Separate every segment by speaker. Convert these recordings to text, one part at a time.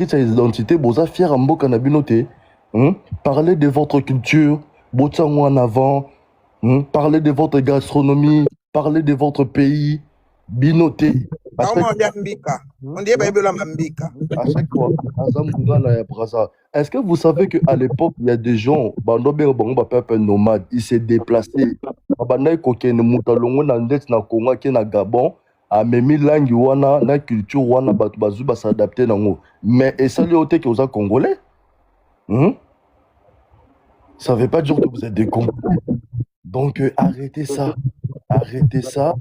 Speaker 1: sa identité, boza fier en mboka na bino te. Parlez de votre culture, botango en avant. Parlez de votre gastronomie, parlez de votre pays, binoté. À chaque fois, est-ce que vous savez qu'à l'époque, il y a des gens, nomades, ils s'est déplacés. Na Gabon, a memi langue wana, na culture wana, bazu ba s'adapter nango. Mais et ça, les que vous êtes congolais? Ça veut pas dire que vous êtes des Congolais. Donc, arrêtez ça. Arrêtez ça.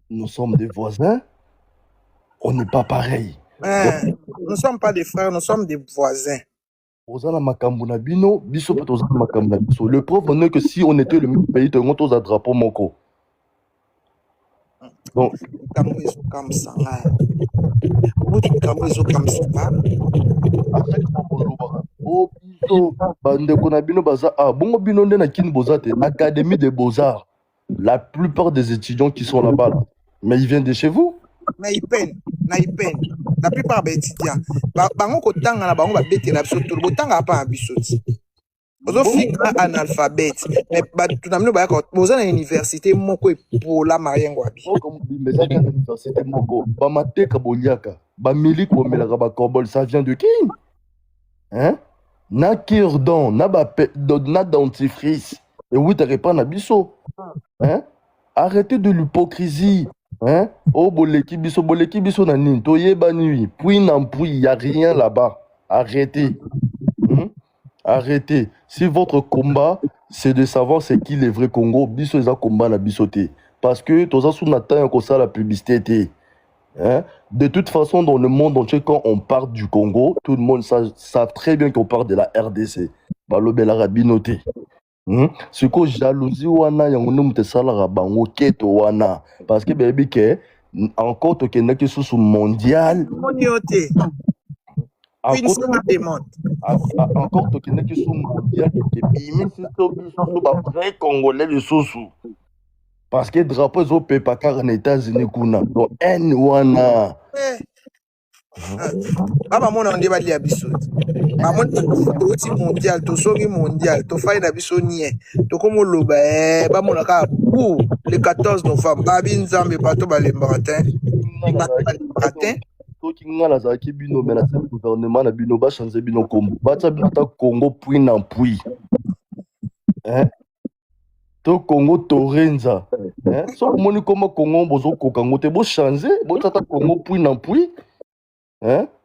Speaker 1: Nous sommes des voisins. On n'est pas pareil.
Speaker 2: Nous ne sommes pas des frères, nous sommes des voisins.
Speaker 1: Le preuve est que si on était le même pays, tu as un drapeau moko. Donc, l'Académie des Beaux-Arts, la plupart des étudiants qui sont là-bas, là, mais ils viennent de chez vous.
Speaker 2: Mais ils peinent. La plupart des étudiants. Bango kotanga na bango ba bete na biso to botanga pa abisoti. Ozo fika analphabète. Mais ba tunamino ba ko boza na université moko epola mariengo abi.
Speaker 1: Comme mais à l'université moko, ba mateka boliaka, ba milik bomelaka ba kobol, ça vient de qui? Na cure-dent, na dentifrice. Et oui, tu pas na biso. Arrêtez de l'hypocrisie. Oh, boleki biso na nini. Toye ba nuit. Puis il n'y a rien là-bas. Arrêtez. Arrêtez. Si votre combat, c'est de savoir c'est qui les vrais Congo, biso eza combat na bisoté. Parce que toza sous natan ko ça la publicité. De toute façon, dans le monde entier, quand on parle du Congo, tout le monde savent très bien qu'on parle de la RDC. Balobela rabinoté. Ce que jalousie wana yango mte salara bango keto wana parce que baby ke encore to kena ki sous mondial
Speaker 2: monioté
Speaker 1: encore to kena ki sous mondial ke bimi sous ba vrai congolais de sous parce que drapeau zo pepa car en États-Unis kuna donc en wana
Speaker 2: Baba mona ndeba lia biso. Bamon oti mondial to songi mondial to faina biso nie. To komo loba ba mona ka pour le 14 novembre babi nzambe bato balemba matin.
Speaker 1: To kingala za ki bino mais na gouvernement na bino ba changer bino kombo. Ba tsa bita Congo puis na puis. To Congo Torenza. So moni comme Congo bozo kokango te bo changer, bo tata Congo puis na puis.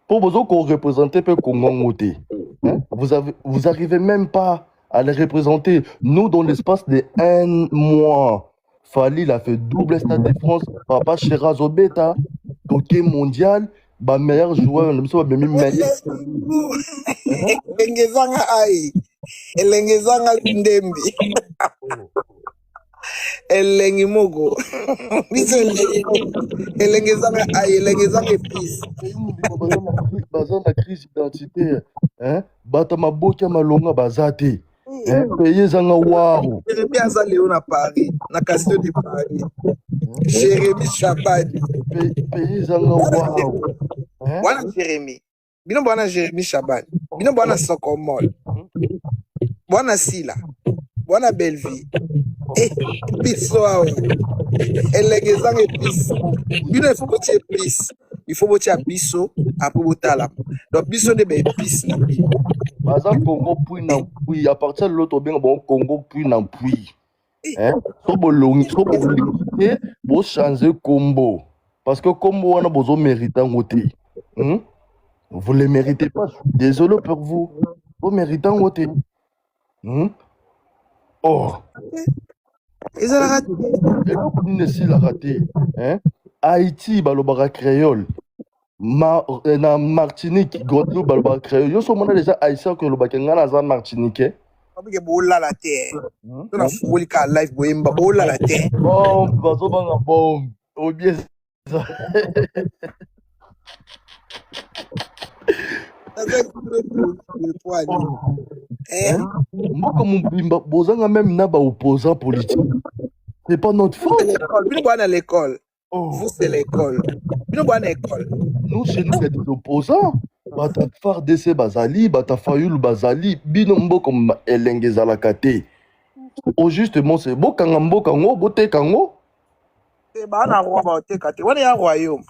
Speaker 1: Pour vous représenter le Congo, vous arrivez même pas à les représenter. Nous, dans l'espace de 1 mois, Fali a fait double Stade de France, Papa Cheraz Obeta, hockey mondial, meilleur joueur,
Speaker 2: meilleur. Elengezanga ai, elengezanga ndembi. Elengi mogo. Elengezanga ai, elengezanga fils.
Speaker 1: Bazan la crise identitaire, bata maboka malonga bazate. Pays zanga waru.
Speaker 2: Jérémy Azaleo na Paris, na Casino de Paris. Jérémy Chabani.
Speaker 1: Pays zanga waru.
Speaker 2: Bwana Jérémy. Bino bwana Jérémy Chabani. Bino bwana Sokomol. Bwana Sila. Bwana Belleville. Biso awa. Elengezanga épice. Bino faut botier épice. Il faut botier biso après botala. Donc biso de épice na bi.
Speaker 1: Bazan Congo puis na puis à partir de l'autre bien bon Congo puis na puis. So bolongi bo changer combo parce que combo wana bozo méritant ngoté. Vous les méritez pas. Désolé pour vous. Vous méritez ngoté. Oh.
Speaker 2: Ils ont raté.
Speaker 1: Et la raté. Haïti, balobara créole. Na Martinique, Guadeloupe, balobara créole. Yo sommes déjà haïtiens que le bakengana za Martinique.
Speaker 2: Parce bola la terre. On a foulé ka live boyemba bola la terre.
Speaker 1: Bon, bazo banga bon. Oh bien ça. Moi comme Mbimba, bozanga même na ba opposant politique. C'est pas notre faute.
Speaker 2: Nous sommes à l'école. Vous c'est l'école. Nous sommes à l'école.
Speaker 1: Nous chez nous il y a des opposants. bata FARDC bazali, bata Fayulu bazali, bino mboka elenge ezalaka te. Oh justement c'est bokanga mboka ngo boteka ngo.
Speaker 2: Bana roi baoteka te. Wana ya royaume.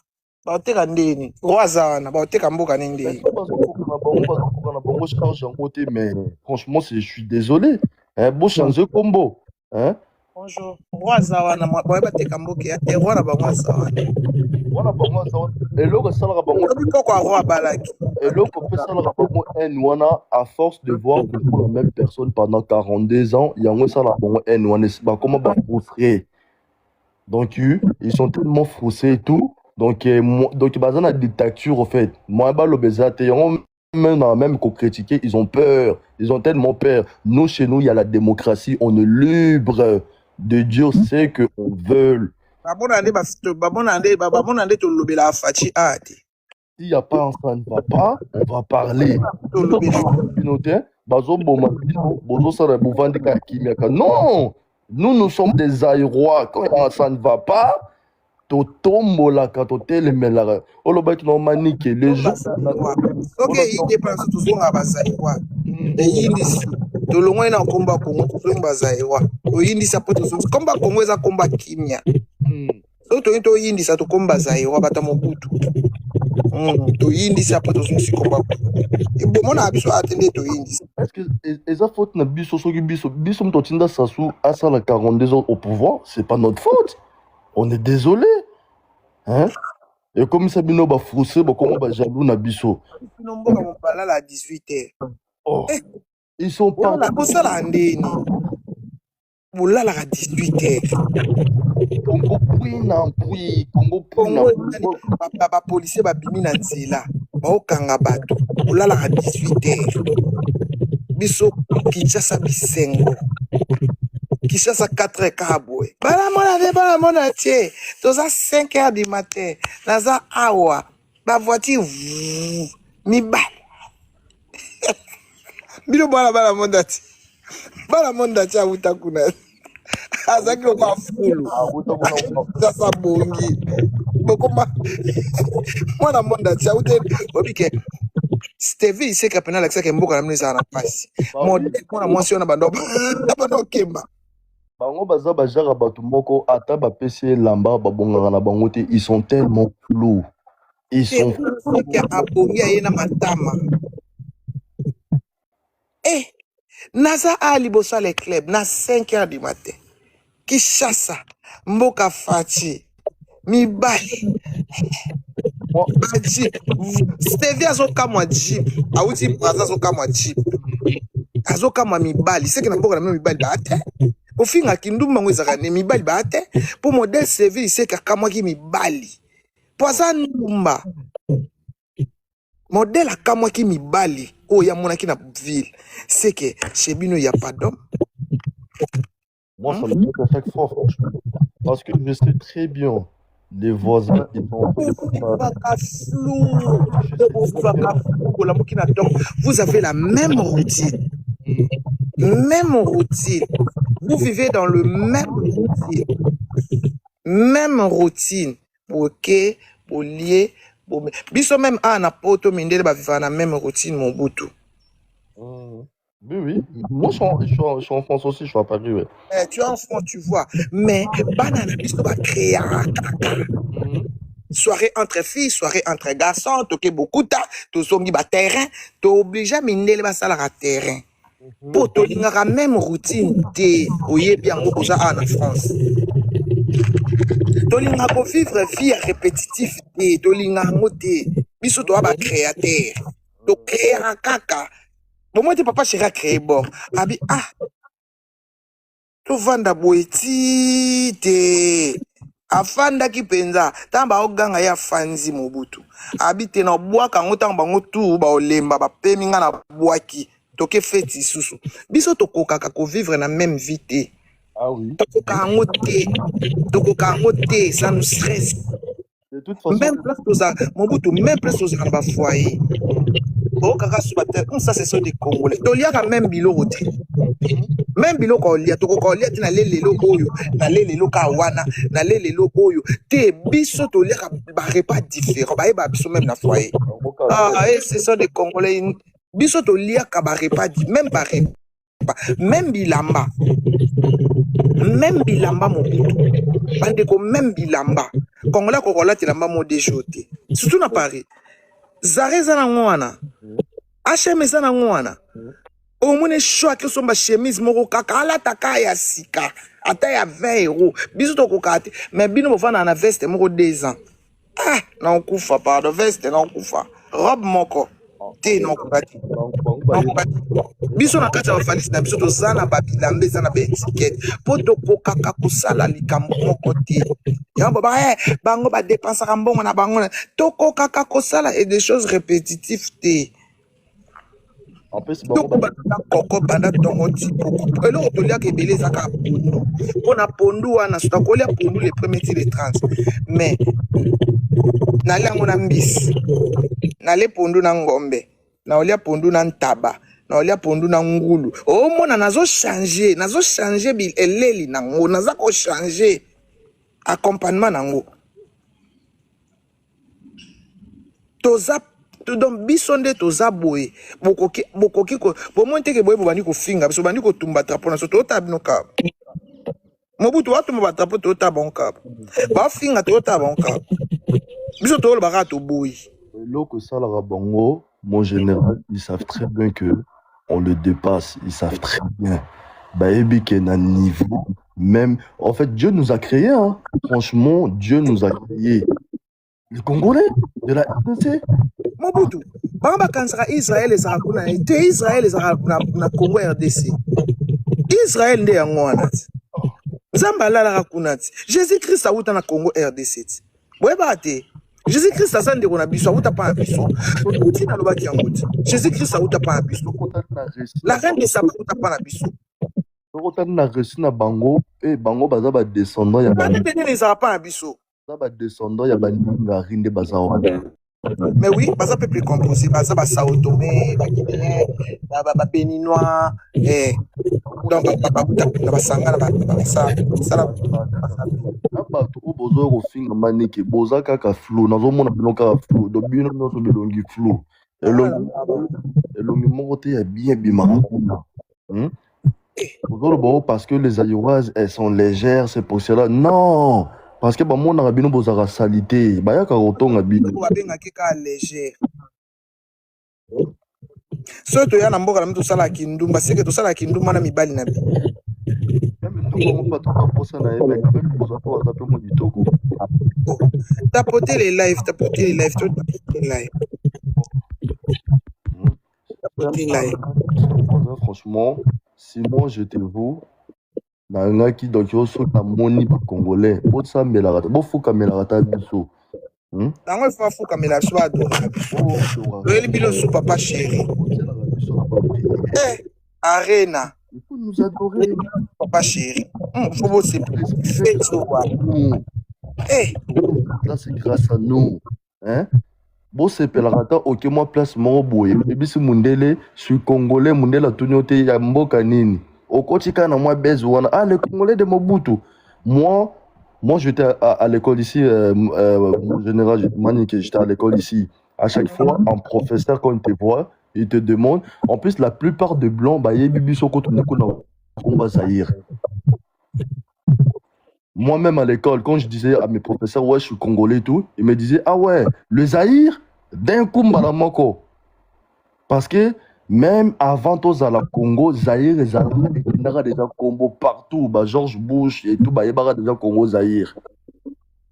Speaker 2: Baoteka ndeni. Roi zana baoteka mboka ni ndeni.
Speaker 1: Mais franchement je suis désolé. Hein, beau changer combo. Hein?
Speaker 2: Bonjour. Roi zawana boye bateka mboka ya te roi na bango zawana.
Speaker 1: Wana bango zawana. Eloko salaka bango.
Speaker 2: Pourquoi roi balaki?
Speaker 1: Eloko peut salaka bango wana à force de voir toujours la même personne pendant 42 ans, yango salaka bango wana ba comment ba frustré. Donc ils sont tellement frustrés et tout. Donc bazana la dictature en fait. Moi ba l'obésité même qu'on critiquer, ils ont peur. Ils ont tellement peur. Nous chez nous il y a la démocratie, on est libre de dire ce que on veut. S'il n'y a pas ça ne va pas, on va parler. Non, nous sommes des Aïrois. Quand ça ne va pas, to tombola katotele melara olobaki no manike les gens
Speaker 2: OK il dépense tout zonga bazaïwa eyindisi tolongo ina komba kongo zonga bazaïwa oyindisa poto zonga komba kongo eza komba kimia to to yindisa to komba bazaïwa bata mobutu to yindisa poto zonga si komba bo mona abiso atende to yindisa
Speaker 1: est-ce que eza faute na biso soki biso mtotinda Sassou asala 42 ans au pouvoir, c'est pas notre faute. On est désolé. Hein? Et comme ça, bino ba frustré, ba comment ba jaloux na biso.
Speaker 2: À 18h.
Speaker 1: Oh. Ils sont pas.
Speaker 2: Bolala à 18h.
Speaker 1: Congo
Speaker 2: ba policier ba bimi na nzela. Ba okanga bato. Bolala à 18h. Biso Kinshasa bisengo. Kinshasa 4h kabwe. Bala mona tie. Toza 5h du matin. Naza awa. Ba voiture mi ba. Bino bala monda tie. Bala monda tie avuta kuna. Azaki kwa fulu. Sasa bongi. Bokoma. Mwana monda tie ute obike. Stevie ise kapena laksa ke mboka na mnisa na pasi. Modèle mwana mwasi ona bando. Bando kemba.
Speaker 1: Bango baza bajara bato moko ata bapesi lamba babongaka na bango te, ils sont tellement flous. Ils sont
Speaker 2: abongi ayena matama. Naza ali bosa le club na 5h du matin. Kinshasa mboka fati mibali. Stevie azoka mwa jeep, auti braza azoka mwa jeep. Azoka mwa mibali, seke na mboka na mibali baate. Ofinga kindumba ngwezaka ne mibali baate. Po modèle Stevie seke akamwa ki mibali. Poza ndumba. Modèle akamwa ki mibali. Oh ya mona ki na ville. Seke chez bino y a pas d'homme.
Speaker 1: Moi ça me fait à chaque fois franchement. Parce que je sais très bien. Les voisins, ils vont.
Speaker 2: Vous avez la même routine. Même routine. Vous vivez dans le même routine. Même routine. Ok, pour lier. Biso même à poto mindele ba vivre la même routine mon boutou.
Speaker 1: Oui. Moi, je suis en France aussi, je suis à Paris, ouais.
Speaker 2: Tu es en France, tu vois. Mais, banana, biso va créer un caca. Soirée entre filles, soirée entre garçons, toqué beaucoup tard, to sombi ba terrain, to obligé à minele ba salara terrain. Pour to lingara même routine, te, oye bien, on ça en France. To lingara ko vivre vie répétitive, te, to lingara moté, biso to ba créateur, to créer un caca. Bon, moi, papa chéri créé bon. Abi, to vanda boeti te. Afanda ki penza. Tamba oganga ya fanzi mobutu. Abi te na boaka ngotanga ngotu ba olemba ba peminga na boaki. Toke feti susu. Biso tokoka ko vivre na même vie te.
Speaker 1: Ah oui.
Speaker 2: Tokoka ngote, ça nous stresse.
Speaker 1: De toute façon.
Speaker 2: Même place aux mobutu, même place aux foyer. Oh, kaka subatel, ça c'est sur des Congolais. Toliaka même biloko te. Même biloko olia, toko olia te na lelo oyo, na lelo kawana, na lelo oyo. Te biso toliaka ba repas différents, ba eba biso même na foyer. Ah, c'est ça des Congolais. Biso toliaka ba repas même ba repas. Même bilamba. Même bilamba mon puto. Bandeko même bilamba. Congolais kokola tilamba mo déjoté. Surtout na Paris. Zare za na ngwana. HM za na ngwana. Au moins choix que son chemise moko kaka ala taka ya sika. Ata ya 20 euros. Biso to kokate. Mais bino mofana na veste moko 2 ans. Ah, na okufa pardon veste na okufa. Robe moko. Te na okati. Biso na kati ya bafanisi na biso tozana babilambe eza na baetikete mpo tokokaka kosala likambo moko te yango bango badepensaka mbongo na bango tokokaka kosala et des choses répétitives te tokobana koko banda tongo ti poko eloko toliaka ebele ezaka pondu mpo na pondu wana soto akolia pondu le premier ti le 30 mais nali yango na mbisi nale pondu na ngombe naolia pondu na ntaba naolia pondu na ngulu omona nazo changer bil eleli nango naza ko changer accompagnement nango toza donc biso nde toza boye bokoki ko bomoni teke boye bobandi kofinga biso bandi kotumba drapeau na so toyota bino kaba mobutu watumba badrapeau toyota bango kaba bafinga toyota bango kaba biso toyolobaka toboyi
Speaker 1: eloko esalaka bango mon général, ils savent très bien que on le dépasse. Ils savent très bien. Baby qui est à un niveau, même. En fait, Dieu nous a créés. Hein. Franchement, Dieu nous a créés. Les Congolais de la RDC.
Speaker 2: Mobutu, Bamba Kansara Israël et Sarakuna, et Israël et Sarakuna Congo RDC. Israël n'est en Zambala la Rakunati. Jésus-Christ a outa na Congo RDC. Webate. Jésus-Christ a sandi qu'on a biso, outa pas un biso. Jésus-Christ a outa pas un biso. La reine de Saba outa pas un biso.
Speaker 1: Outa na reçu na bango et bango baza ba descendant ya
Speaker 2: bango. Pas les pas un biso.
Speaker 1: Ba descendant ya ba ninga rinde bazawa.
Speaker 2: Mais oui, baza peuple composé, baza ba Sao Tomé, ba Guinéen, ba Béninois et donc ba sanga ba ça
Speaker 1: bato oyo bozoya kofinga maneke boza kaka flo nazomona bino kaka flo do bino nyonso bilongi flo elongi moko te ya bien ebimaka kuna bozoloba oyo parce que les ayoises elles sont légères c'est pour cela non parce que bamonaka bino bozaka salité bayaka kotonga bino
Speaker 2: babengaki kaka légère soki toya na mboka na mbi tosalaka kindumba seke tosalaka kindumba na mibali na bino tapoter les lives,
Speaker 1: franchement, si moi j'étais vous, na qui donc yo so na moni ba congolais, bo sa melaka, bo fuka melaka biso.
Speaker 2: Tango fa fuka melaka so adora. Loeli bilo so papa chéri. Arena.
Speaker 1: Il faut nous adorer.
Speaker 2: Papa chéri. Faut bosser.
Speaker 1: Là, c'est grâce à nous. Hein? Bon, c'est Pelarata, ok, moi, place mon boy. Et puis, si Mundele, je suis congolais, Mundela, Tunyote, Yamboka Nini. Au quotidien, moi, Bezouana. Ah, les Congolais de Mobutu. Moi, j'étais à l'école ici, mon général Manique, j'étais à l'école ici. À chaque fois, un professeur, quand il te voit, il te demande. En plus, la plupart des blancs, bah, il y a combat Zahir. Moi-même à l'école, quand je disais à mes professeurs, ouais, je suis congolais et tout, ils me disaient, ah ouais, le Zahir, d'un coup, Mbalamoko. Parce que même avant tous à la Congo, Zahir et Zahir, il y a déjà Congo partout, bah, George Bush et tout, bah, il y a déjà Congo Zahir.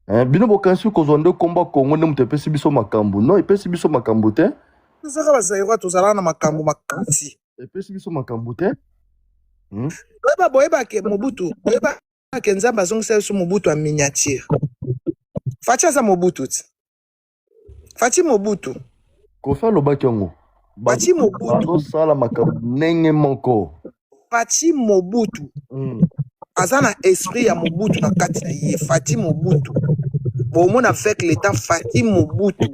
Speaker 1: Bino bokansu kozonde combat Congo ne mtepe sibiso makambu. Non, ipe sibiso makambu te.
Speaker 2: Saka bazaywa tozala na makambu makansi.
Speaker 1: Ipe sibiso makambu te.
Speaker 2: Boyeba ke Mobutu, boyeba ke Nzamba zongisa so Mobutu en miniature. Fatia za Mobutu. Fati Mobutu.
Speaker 1: Kofa lobaki yango.
Speaker 2: Fati Mobutu.
Speaker 1: Bazo sala makambu nenge moko.
Speaker 2: Fati Mobutu. Azana esprit ya Mobutu na kati na ye. Fati Mobutu. Bon, mon avec l'état Fati Mobutu.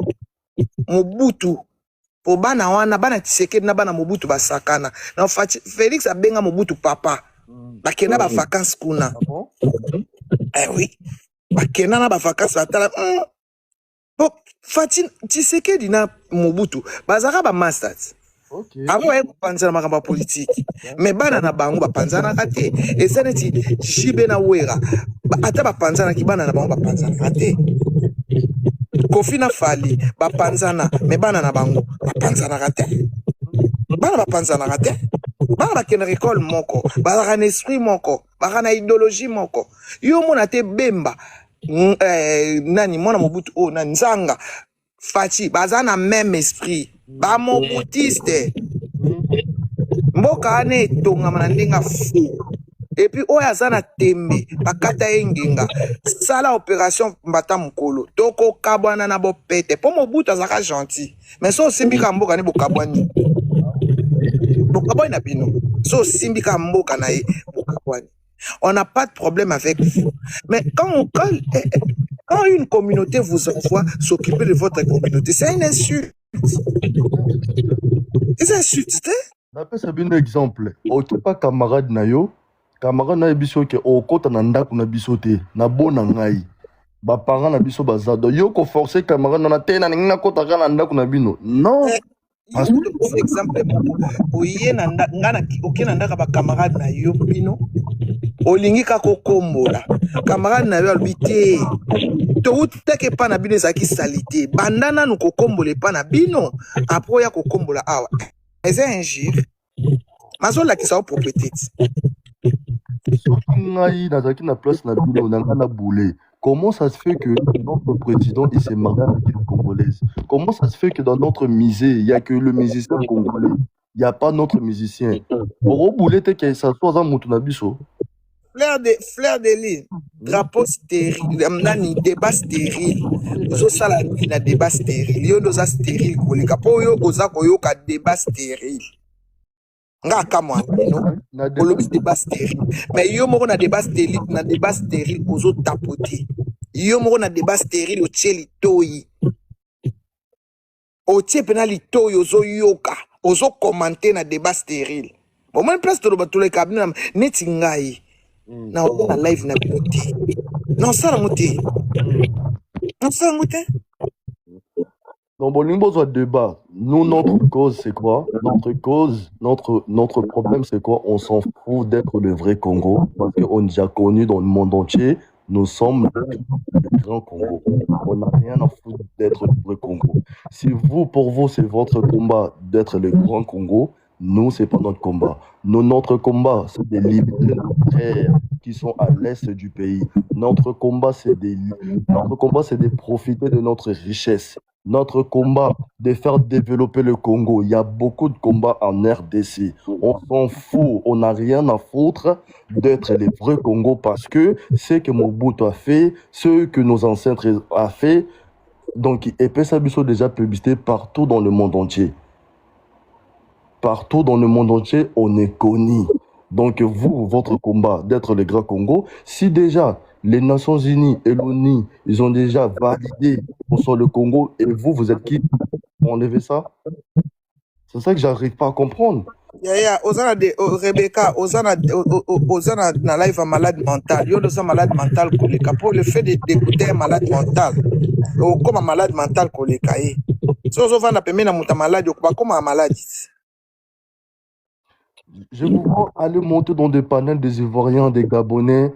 Speaker 2: Mobutu. po bana wana bana Tshisekedi na bana Mobutu basakana na Félix abenga Mobutu papa bakenda ba vacances kuna oui bakenda na ba vacances batala po Fati Tshisekedi na Mobutu bazaka ba masters abo aye kupanzana makambo politique mais bana na bango bapanzana kate eza neti Jibe na Wera ata bapanzana ki bana na bango bapanzana kate Kofi na Fali bapanzana mais bana na bango bapanzana kate bana bapanzana kate bana bakena école moko bazaka na esprit moko bazaka na idéologie moko yo mona te Bemba nani mwana Mobutu na Nzanga Fati baza na même esprit ba mobutiste mboka ane tongama na ndenga fu et puis oyo aza na tembe bakata ye ngenga sala opération mbata mokolo toko kabwana na bopete po Mobutu azaka gentil mais so simbika mboka ne bokabwani na bino so simbika mboka na ye bokabwani. On n'a pas de problème avec vous. Mais quand une communauté vous envoie s'occuper de votre communauté, c'est une insulte. C'est une insulte.
Speaker 1: Napesa bino exemple. Okepa camarade na yo biso ke okota na ndako na biso te na bona ngai. Ba parents na biso bazado yo ko forcer camarade na te na ninga kota na ndako na bino. Non.
Speaker 2: Par exemple, oye na ngana okena ndaka ba camarade na yo bino. Olingi kako kombola camarade na yo albité to uteke pa na bino ezaki salité bandana nu kokombola pa na bino après ya kokombola awa eza injure mazola ki sa propriété
Speaker 1: soki ngai nazaki na place na bino na ngana boulé. Comment ça se fait que notre président il s'est marié avec une Congolaise? Comment ça se fait que dans notre musée il y a que le musicien congolais, il y a pas notre musicien? Pour boulé te que ça soit dans mutu na biso.
Speaker 2: Fleur de lys, drapeau stérile, nani débat stérile. Zo sala na débat stérile. Yo doza stérile koleka po yo oza koyoka débat stérile. Nga kamwa no. Olobi débat stérile. Mais yo moko na débat stérile ozo tapoter. Yo moko na débat stérile o tieli toyi. O tie penali toyi ozo yoka, ozo commenter na débat stérile. Bon même place to lo batule kabina neti ngai. Na on live na beauté. Non ça monter. Non ça monter.
Speaker 1: Donc bon nimbo soit débat. Nous notre cause c'est quoi? Notre cause, notre problème c'est quoi? On s'en fout d'être le vrai Congo parce qu'on est déjà connu dans le monde entier. Nous sommes le grand Congo. On n'a rien à foutre d'être le vrai Congo. Si vous, pour vous, c'est votre combat d'être le grand Congo, nous, c'est pas notre combat. Notre combat, c'est de libérer nos frères qui sont à l'est du pays. Notre combat, c'est de profiter de notre richesse. Notre combat, de faire développer le Congo. Il y a beaucoup de combats en RDC. On s'en fout. On n'a rien à foutre d'être les vrais Congo parce que ce que Mobutu a fait, ce que nos ancêtres ont fait, donc, EPS Abisso déjà publicité partout dans le monde entier. Partout dans le monde entier, on est connu. Donc, vous, votre combat d'être le grand Congo, si déjà les Nations Unies et l'ONU, ils ont déjà validé sur le Congo, et vous, vous êtes qui pour enlever ça? C'est ça que j'arrive pas à comprendre.
Speaker 2: Ozana de Rebecca, Ozana na live un malade mental. Yo dosa malade mental koleka. Pour le fait d'écouter un malade mental, comme un malade mental koleka. So na peme na muta malade, comme un malade.
Speaker 1: Je vous vois aller monter dans des panels des Ivoiriens, des Gabonais.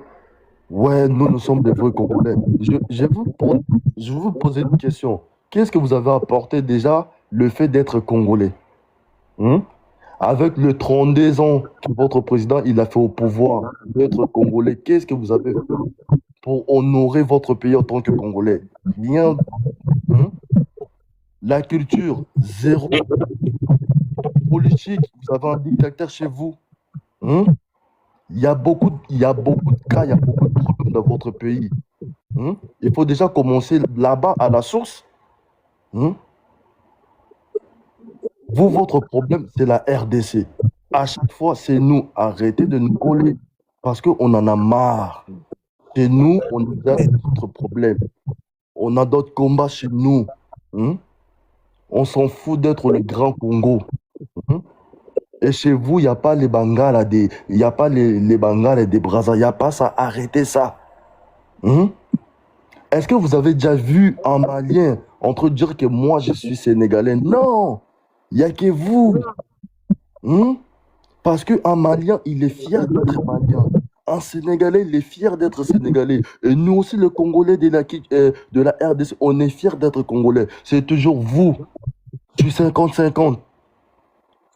Speaker 1: Ouais, nous sommes des vrais Congolais. Je veux vous poser une question. Qu'est-ce que vous avez apporté déjà le fait d'être Congolais? Avec le 32 ans que votre président il a fait au pouvoir d'être Congolais, qu'est-ce que vous avez fait pour honorer votre pays en tant que Congolais? Rien. La culture, zéro. Politique, vous avez un dictateur chez vous. Il y a beaucoup de cas, il y a beaucoup de problèmes dans votre pays. Il faut déjà commencer là-bas à la source. Vous, votre problème, c'est la RDC. À chaque fois, c'est nous. Arrêtez de nous coller parce qu'on en a marre. Chez nous, on a d'autres problèmes. On a d'autres combats chez nous. On s'en fout d'être le grand Congo. Hein. Et chez vous, il n'y a pas les Bangala, il n'y a pas les Bangala des Brazza, il n'y a pas ça. Arrêtez ça. Hein. Est-ce que vous avez déjà vu un Malien entre dire que moi je suis Sénégalais? Non, il n'y a que vous. Hein. Parce qu'un Malien, il est fier d'être Malien. Un Sénégalais, il est fier d'être Sénégalais. Et nous aussi, les Congolais de la RDC, on est fiers d'être Congolais. C'est toujours vous. Je suis 50-50.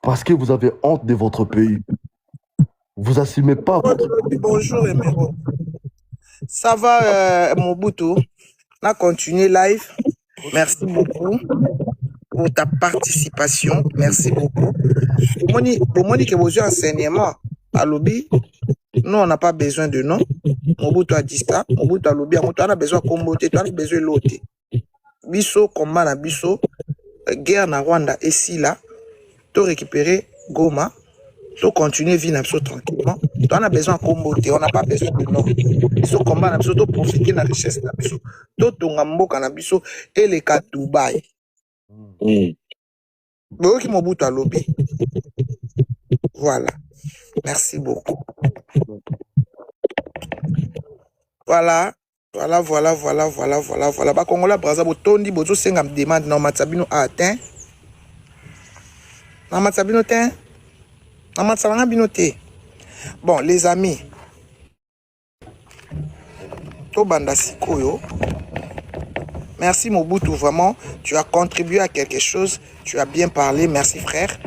Speaker 1: Parce que vous avez honte de votre pays. Vous assumez pas votre pays.
Speaker 2: Bonjour, Emeraude. Ça va, Mobutu? On a continué live. Merci beaucoup pour ta participation. Merci beaucoup. Pour moi, que vos enseignements à lobby, nous, on n'a pas besoin de nom. Mobutu a dit ça. Mobutu a lobby. On a besoin de comboter. On a besoin de l'autre. Bisso, combat na bisso. Guerre na Rwanda et si là. Tu récupérer Goma. Tu continuer vivre tranquillement. Tu as besoin de comboter. On n'a pas besoin de nom. Ce combat na bisso. Tu profiter de la richesse na bisso. Tu tongambo na bisso. Et les cas Dubaï. Qui Mobutu a lobby. Voilà. Merci beaucoup. Voilà. Ba Kongola Braza botondi bozo senga demande na matsabino atteint. Na matsabino ten. Na matsalanga bino te. Bon, les amis. To banda sikoyo. Merci Mobutu, vraiment, tu as contribué à quelque chose, tu as bien parlé, merci frère.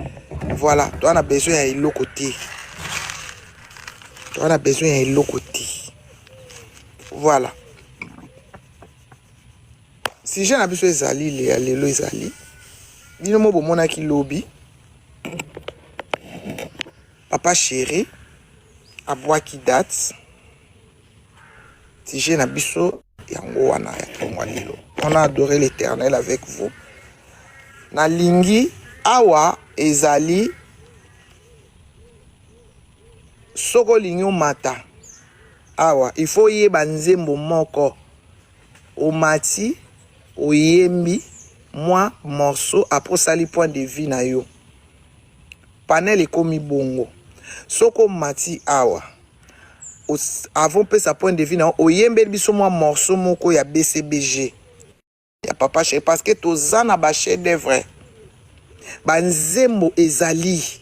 Speaker 2: Voilà, toi on a besoin d'un l'autre côté. Toi on a besoin d'un l'autre côté. Voilà. Si j'ai un besoin d'Ezali, les Ezali, dis-moi bon mon qui lobby. Papa chéri, à bois qui date. Si j'ai un besoin, on a adoré l'Éternel avec vous. Na lingi awa ezali soko lingi mata awa il faut yeba nzembo moko omati oyembi moi morceau après sali point de vue na yo panel ekomi bongo soko mati awa avant pe sa point de vue na oyembe biso moi morceau moko ya BCBG ya papa chéri parce que tozana ba chef d'œuvre banzembo ezali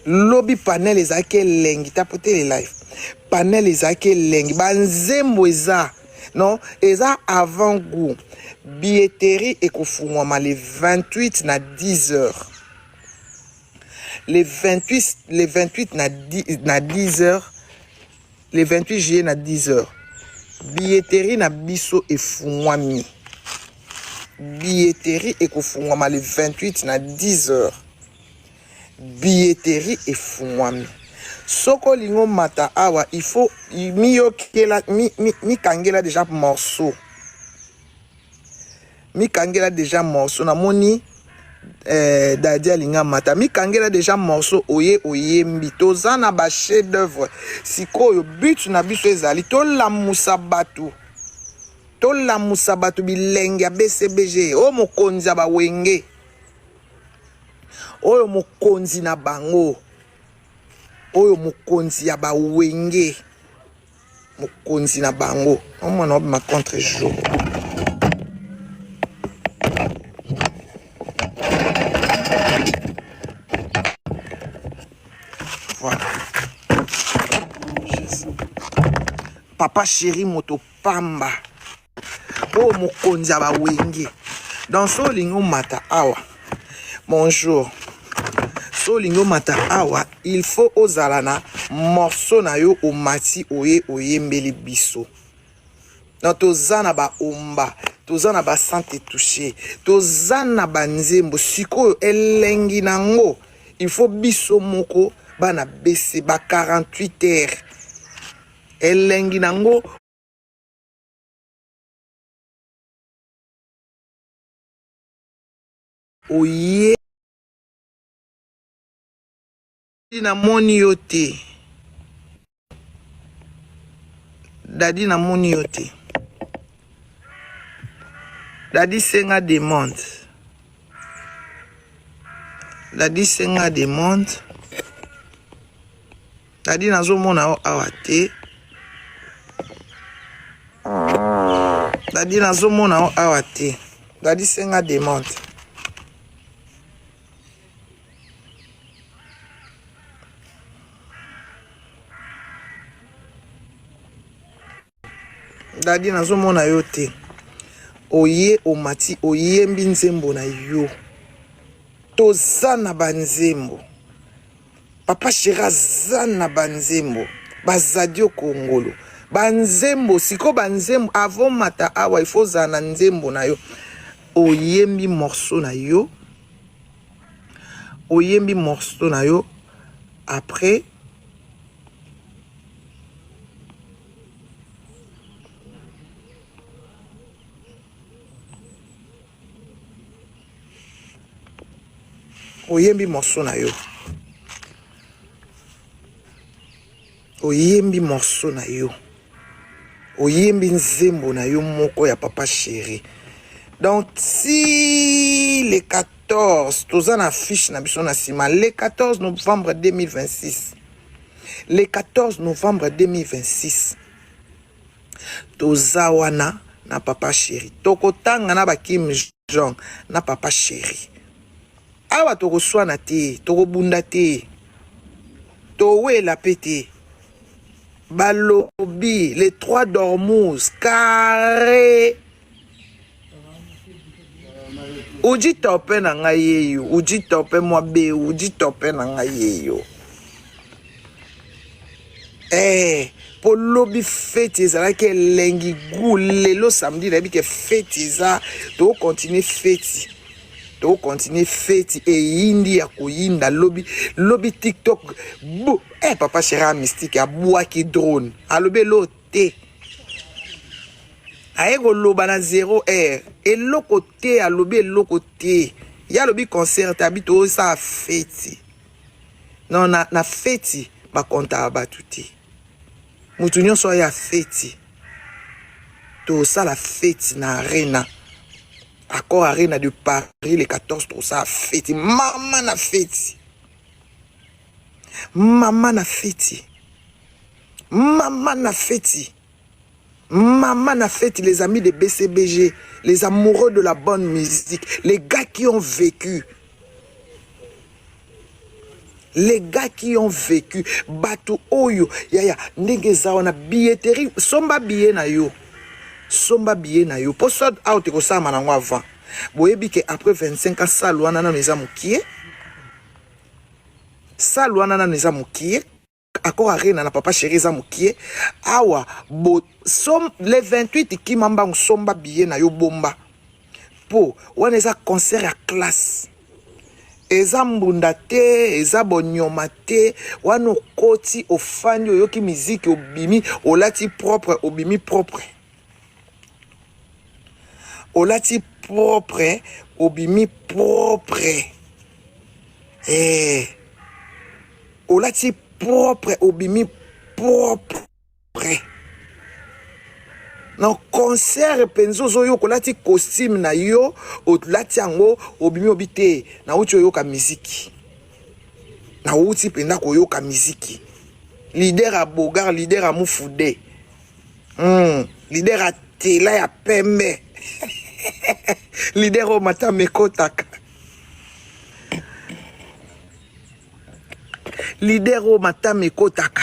Speaker 2: lobby panel ezake lengi tapote les live panel ezake lengi banzembo eza non eza avant goût billetterie ekofungwama le 28 na 10h le 28 na 10h le 28 juillet na 10h billetterie na biso efungwami billetterie ekofungwama le 28 na 10h billetterie efungwami soko lingo mata awa il faut mi kangela déjà morceau na moni Dadia linga mata mi kangela déjà morceau oyembi tozana ba chef d'œuvre sikoyo but na biso ezali to la musabatu bilenge ya BCBG o mokonzi ya bawenge oyo mokonzi na bango oyo mokonzi ya bawenge mokonzi na bango omwana ma contre jour voilà papa chéri moto pamba oh mokonzi ya bawenge dans so lingo mata awa bonjour so lingo mata awa il faut ozala na morceau na yo omati oyembeli biso na tozana ba omba tozana ba santé touché tozana banzembo sikoyo elengi nango il faut biso moko bana bese ba 48 heures elengi nango oye na moni yo te dadi na moni yo te dadi senga demande Dadi senga demande. Dadi nazo mona awa te. Dadi nazo mona awa te. Dadi senga demande. Dadi nazo mona yo te. Oye omati oyembi nzembo na yo. Toza na banzembo. Papa Chéri aza na banzembo. Bazadio Kongolo. Banzembo, siko banzembo avant mata awa il faut za na nzembo na yo. Oyembi morceau na yo. Oyembi morceau na yo. Après oyembi morceau na yo. Oyembi morceau na yo. Oyembi nzembo na yo moko ya Papa Chéri. Donc si le 14, toza na fiche na biso na sima, le 14 novembre 2026. Le 14 novembre 2026. Toza wana na Papa Chéri. Tokotanga na ba Kim Jong na Papa Chéri. Awa toko swana te, toko bunda te. Towe la pété. Balobi, les trois dormous, carré. Uji tope na ngai yo, uji tope mwa be, uji tope na ngai yo. Po lobi fête ezala ke lengi gou lelo samedi na bi ke fête eza, to continue fête. To continue fête et indi ya koyinda lobi TikTok bou Papa Chéri mystique ya bouaki drone alobe lo te aego loba na 0 heure eloko te alobe eloko te ya lobi concert habito sa fête non na fête ba konta abatu te mutu nyonso ya fête to ça la fête na arena. Accord Arena de Paris, les 14 pour ça, fête. Maman na fête. Maman na fête. Maman na fête. Maman na fête, les amis de BCBG, les amoureux de la bonne musique, les gars qui ont vécu. Les gars qui ont vécu. Batu Oyo, yaya, ndengeza wana billetterie, somba billet na yo. Somba billet na yo. Pour ça, out ko sa manango avant. Boyebi que après 25 ans, ça luana na neza mukie. Ça luana na neza mukie. Accord Arena na Papa Chéri za mukie. Awa, bo, les 28 qui mamba somba billet na yo bomba. Po, wana eza concert à classe. Eza mbunda te, eza bonyoma te, wana koti ofani oyoki musique obimi, olati propre, obimi propre. Olati propre, obimi propre. Olati propre, obimi propre. Non, concert penzo zo kolati costume na yo, olati yango, obimi obite, na uti oyoka miziki. Na uti penda koyoka miziki. Leader a Bogar, leader a Moufoudé. Leader a Tela ya Pembe. Leader o mata mekotaka. Leader o mata mekotaka.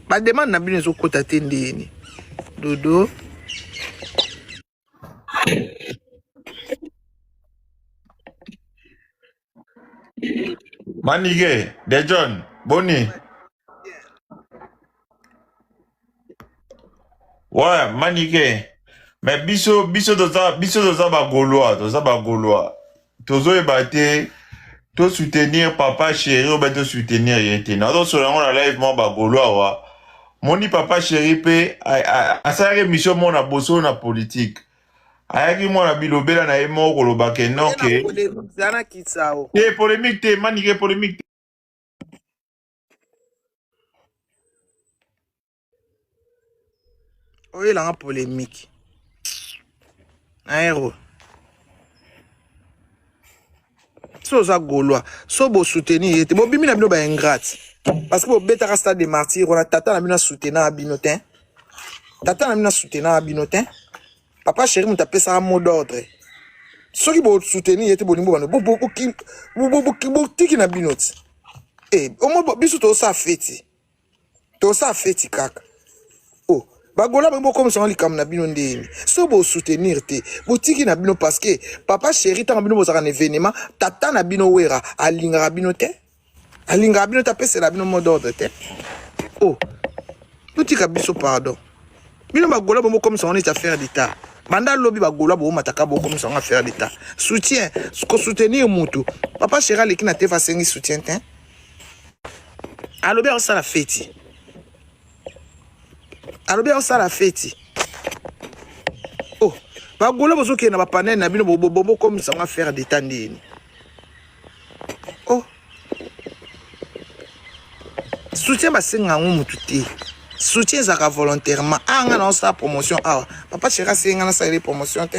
Speaker 2: Ba demande na bino zo kota tendeni. Dodo.
Speaker 3: Manige, De John, Boni. Ouais, Manige. Mais biso doza ba Gaulois. Tozo ebate, to soutenir Papa Chéri ou ben to soutenir yete. Na to solango na live mo ba Gaulois wa. Moni Papa Chéri pe a sa émission mon na boso na politique. Ayaki mo na bilobela na ye mo koloba ke non ke.
Speaker 2: Zana kisao.
Speaker 3: Polémique te, Manige polémique.
Speaker 2: Oye la polémique. Aéro. so za Gaulois so bo soutenir yete bo bimi na bino ba ingrate parce que bo beta stade de martyr on a tata na bino soutenir à binotin tata na bino soutenir à binotin papa chéri mu tapé ça mot d'ordre soki bo soutenir yete bo nimbo bano bo tiki na binoti au moins biso to sa feti kaka oh bagola bango comme ça on likam na bino ndeni so bo soutenir te bo tiki na bino parce que papa chéri tant bino bozaka na événement tata na bino wera alinga bino te tapese la bino mot d'ordre te oh tout ka biso pardon bino bagola bango comme ça on est affaire d'état banda lobby bagola bo mataka bo comme ça on affaire d'état soutien ko soutenir mutu papa chéri aleki na te fa sengi soutien te alobi osala feti oh bagola bozoke na bapanel na bino bobo comme ça on va faire des temps ndeni oh soutien basenga ngo mutu te soutien zaka volontairement anga na sa promotion awa papa chéri senga na sa promotion te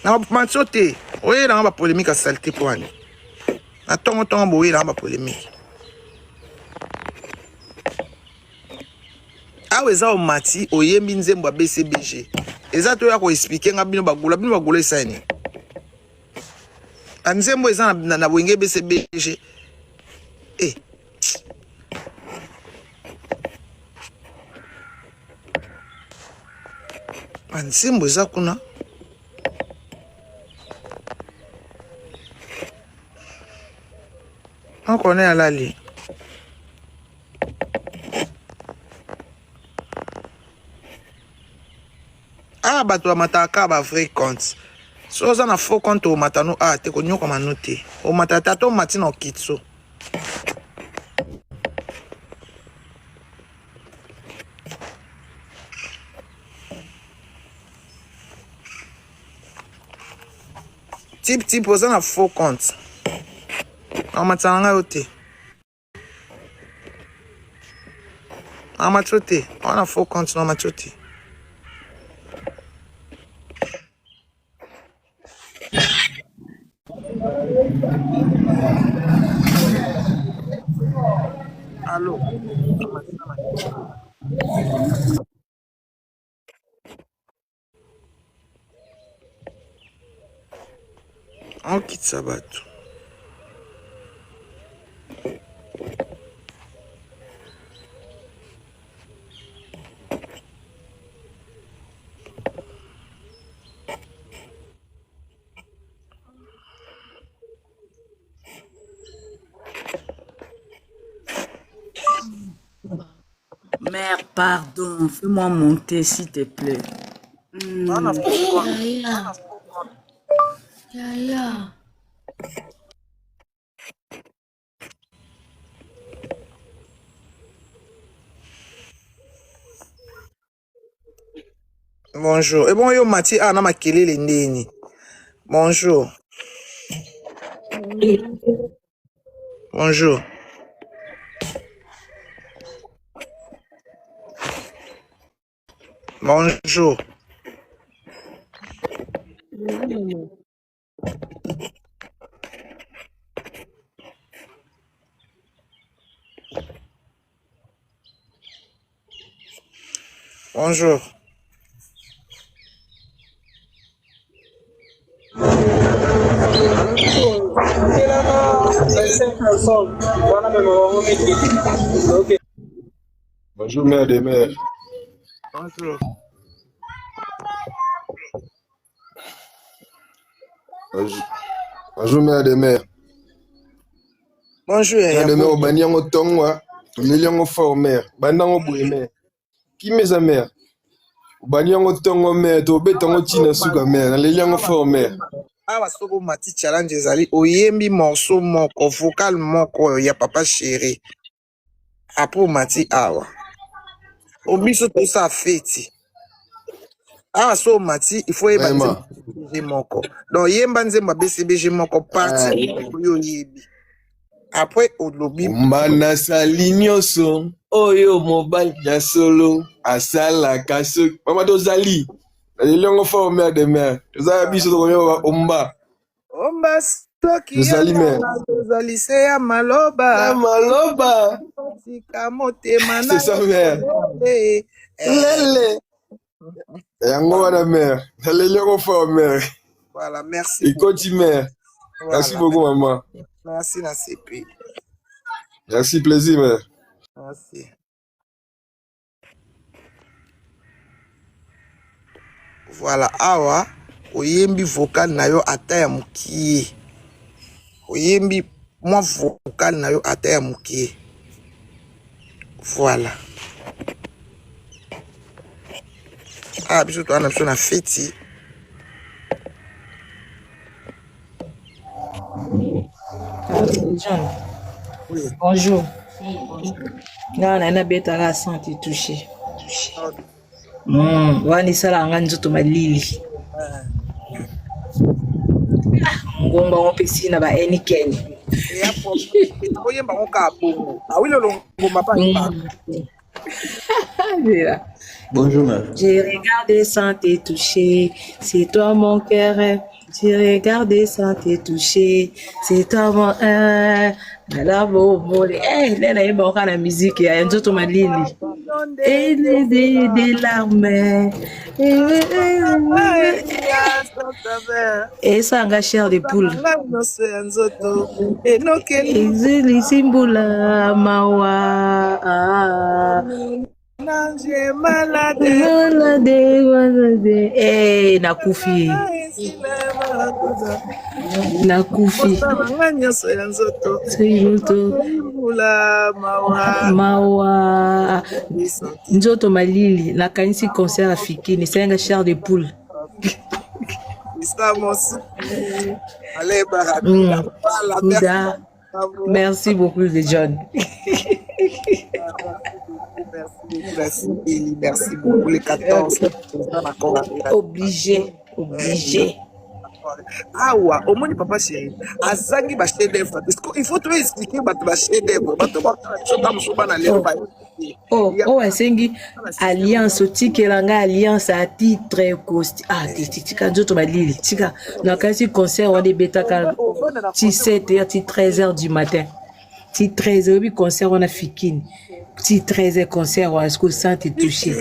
Speaker 2: na matso te oye na ba polémique a salté poani na tongo boye na ba polémique awe za o mati oyembi nzembo BCBG eza to ya ko expliquer nga bino bagola esani nzembo eza na wenge BCBG nzembo eza kuna on connaît alali bato mataka ba vrai compte so za na faux compte o matano te ko nyoko manote o matata to matino kitso type za na faux compte o matanga yote amachote on a faux compte no machote Allô. On quitte Sabat.
Speaker 4: Mère, pardon, fais-moi monter s'il te plaît. Yaya.
Speaker 2: Bonjour. Et bon, yo Mati, na makelele ndeni. Bonjour. Bonjour. Bonjour. Bonjour.
Speaker 5: Bonjour, mère des mères.
Speaker 2: Bonjour.
Speaker 5: Bonjour, mère des mères.
Speaker 2: Bonjour,
Speaker 5: mère des mères, Banyango Tongwa, Liliango Fort mère, Bandango Boué mère. Qui met sa mère? Banyango Tongo mère, Tobetango Tina Suga mère, Liliango Fort mère.
Speaker 2: Awa soko Mati challenge ezali oyembi morceau moko vocal moko ya papa chéri. Apo Mati awa. Obiso to sa feti. Awa so Mati il faut yeba BCBG moko. Donc yemba nzemba BCBG moko parti yo yebi. Après olobi
Speaker 5: Mbana sali nyonso oyo mobile ya solo asala kaso mama tozali Liliango Fort mère de mère. Tozala biso to omba.
Speaker 2: Omba soki
Speaker 5: Tozali mère.
Speaker 2: tozali se ya maloba.
Speaker 5: Maloba.
Speaker 2: Sika motema na
Speaker 5: C'est ça mère.
Speaker 2: lele.
Speaker 5: Yango wana mère. Naleli yango fort mère.
Speaker 2: Voilà, merci.
Speaker 5: Ekoti mère. Merci
Speaker 2: Voilà.
Speaker 5: beaucoup maman.
Speaker 2: Merci na CP.
Speaker 5: Merci, plaisir mère.
Speaker 2: Merci. Voilà, awa oyembi vocal na yo ata ya mukie. Oyembi mwa vocal na yo ata ya mukie. Voilà. Ah, biso to ana biso na feti.
Speaker 4: John, bonjour. Non, on a bête à la santé touchée. Wani sala nga nzoto malili. Ngomba ngopesi na ba Eniken.
Speaker 2: Ya po. Oyemba ngoka bongo. Awilo ngoma pa pa.
Speaker 6: Bonjour, mère.
Speaker 4: J'ai regardé sans te toucher, c'est toi mon cœur. J'ai regardé sans te toucher, c'est toi mon la bombole. Eh, là, il y a la musique, il y a un autre malili. Et des larmes. Et ça engage cher de poule. Et Simbula mawa. Malade. Eh, nakufi. Nakufi. Mawa. Nzoto malili. Nakanisi concert afikini. C'est un chair de poule. Merci beaucoup, les John.
Speaker 2: Merci beaucoup, les 14.
Speaker 4: Obligé.
Speaker 2: Awa, au moins papa chéri, azangi ba chef d'œuvre. Il faut tout expliquer ba chef d'œuvre. Ba to ba chota musuba na leo ba.
Speaker 4: Oh, esengi alliance otikelanga alliance à titre costi. Ah, tika nzoto malili. Tika na kasi concert on débetaka ti 7h ti 13h du matin. Ti 13h bi concert on a fikini. Ti 13h concert on est-ce que ça te touché.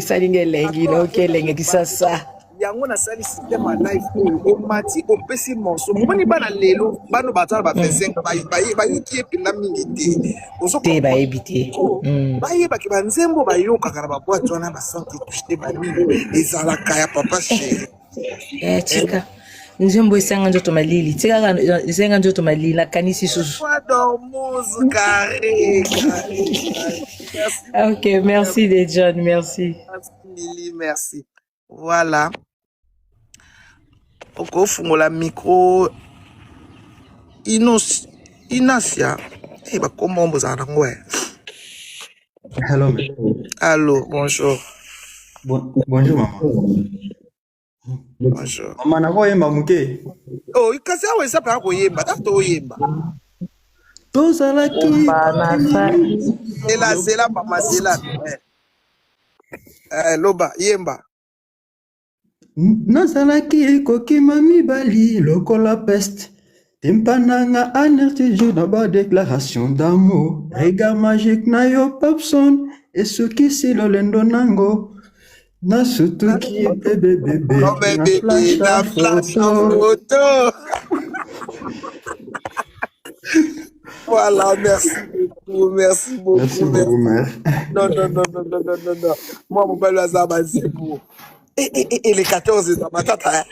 Speaker 4: Salinge lengi no kelenge kisasa.
Speaker 2: Yango na sali système à life o mati o pesi monso. Moni bana lelo bano batala ba 25 ba yiki epina mingi te. Ozo
Speaker 4: te ba ebité.
Speaker 2: Ba yeba ki ba nzembo ba yoka kara ba boîte wana ba santé touché ba nini. Ezala kaya papa chéri.
Speaker 4: Tika. Nzembo esanga nzoto malili. Tika esanga nzoto malili la kanisi susu. Ok, merci les John, merci.
Speaker 2: Merci. Voilà. Oko fungola micro Inasia. Eh ba comment vous en ngwe.
Speaker 6: Hello, mère.
Speaker 2: Allô, bonjour.
Speaker 6: Bonjour, maman.
Speaker 2: Bonjour.
Speaker 6: Maman, nako yemba muke.
Speaker 2: Oh, ikasi awe sa pa ko yemba, ta to yemba.
Speaker 6: Tozalaki.
Speaker 2: C'est là, papa, c'est là. Loba, yemba.
Speaker 6: Nazalaki ekokima mibali lokola peste. Timpananga anerti jour na ba déclaration d'amour. Regard magique na yo Papson. Esuki si lolendo nango. Nasutuki bébé.
Speaker 2: Oh, bébé, la flash photo. Voilà, merci beaucoup, merci beaucoup.
Speaker 6: Merci beaucoup, mère.
Speaker 2: Non. Moi, mon père, ça va, c'est beau. Et les 14, ça m'a tata.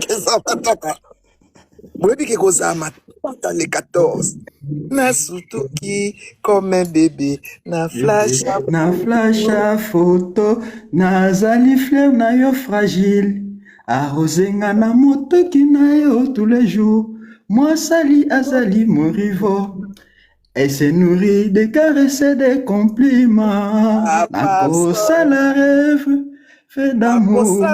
Speaker 2: Ça m'a tata. Moi, je dis que ça m'a tata, les 14. Nasutuki comme un bébé. Na flash
Speaker 6: à photo. Nazali fleur na yo fragile. Arrosenga na moto ki na yo tous les jours. Moi, Sali Azali, mon rivaux. Elle se nourrit de caresses et de compliments. Nako sala rêve, fait d'amour.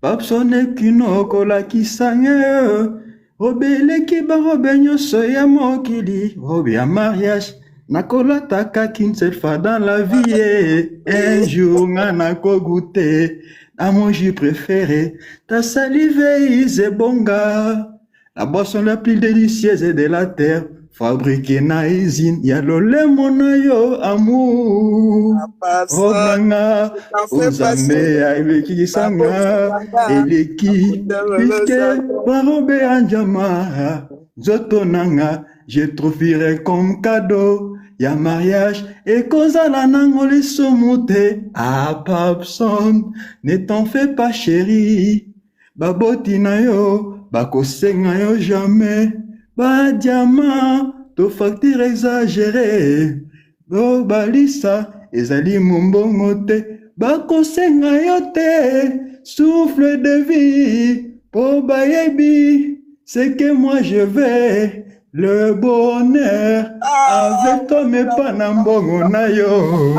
Speaker 6: Papsone kinoko la kisange. Robele ki ba robe nyoso ya mokili. Robe ya mariage. Nakolata qu'une seule fois dans la vie. Un jour, nako goûter à mon jus préféré. Ta salive is bonga. La boisson la plus délicieuse de la terre. Fabriquée na usine. Y'a le monayo amour. Rognanga. Uzame aibeki sanga. Eleki. Puisque Barobe Anjama. Zotonanga. Je t'offrirai comme cadeau, y'a mariage et kozala nango les somoute. Ah, Papson, ne t'en fais pas chérie. Baboti na yo, bakosenga yo jamais. Ba diamant, to facture exagéré. Go balisa, ezali mumbongo te. Bakosenga yo te, souffle de vie. Po bayebi, c'est que moi je vais. Le bonheur avec toi mais pas n'ambongo na yo.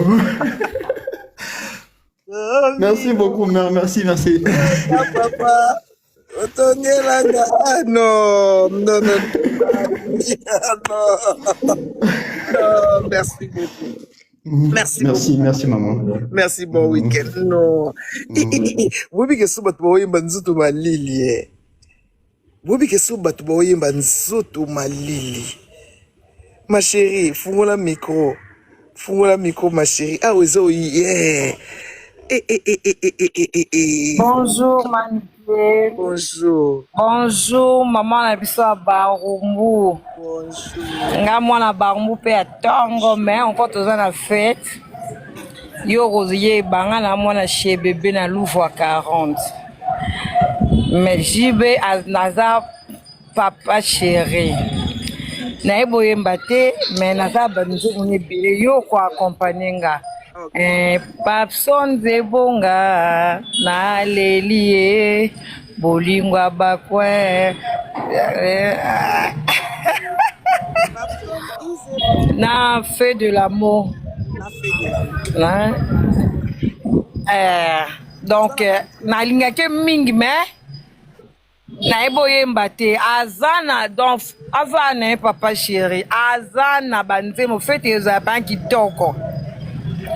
Speaker 6: Merci beaucoup, mère. Merci.
Speaker 2: Papa, Otongelanga. Ah non. Non, merci beaucoup.
Speaker 6: Merci, maman.
Speaker 2: Merci, bon week-end. Non. Vous que ce bateau boy banzuto malili. Vous que ce bateau boy banzuto malili. Ma chérie, fungola micro, ma chérie. Ah oui, so yeah.
Speaker 7: Bonjour, Manique. Bonjour, maman na biso ya Barumbu.
Speaker 2: Bonjour.
Speaker 7: Nga mwana Barumbu pe ya tongo, mais encore toza na fête. Yo Rosier banga na mwana chez bébé na Louvre 40. Mais jibe naza papa chéri. Na eboye mbate, mais naza banzo mune bile yo kwa accompagner. Papson zebonga na lelie bolingwa bakwe na fait de l'amour. Donc na lingake mingi mais na eboye mbate azana donc avana papa chéri azana banzemo fete za banki toko.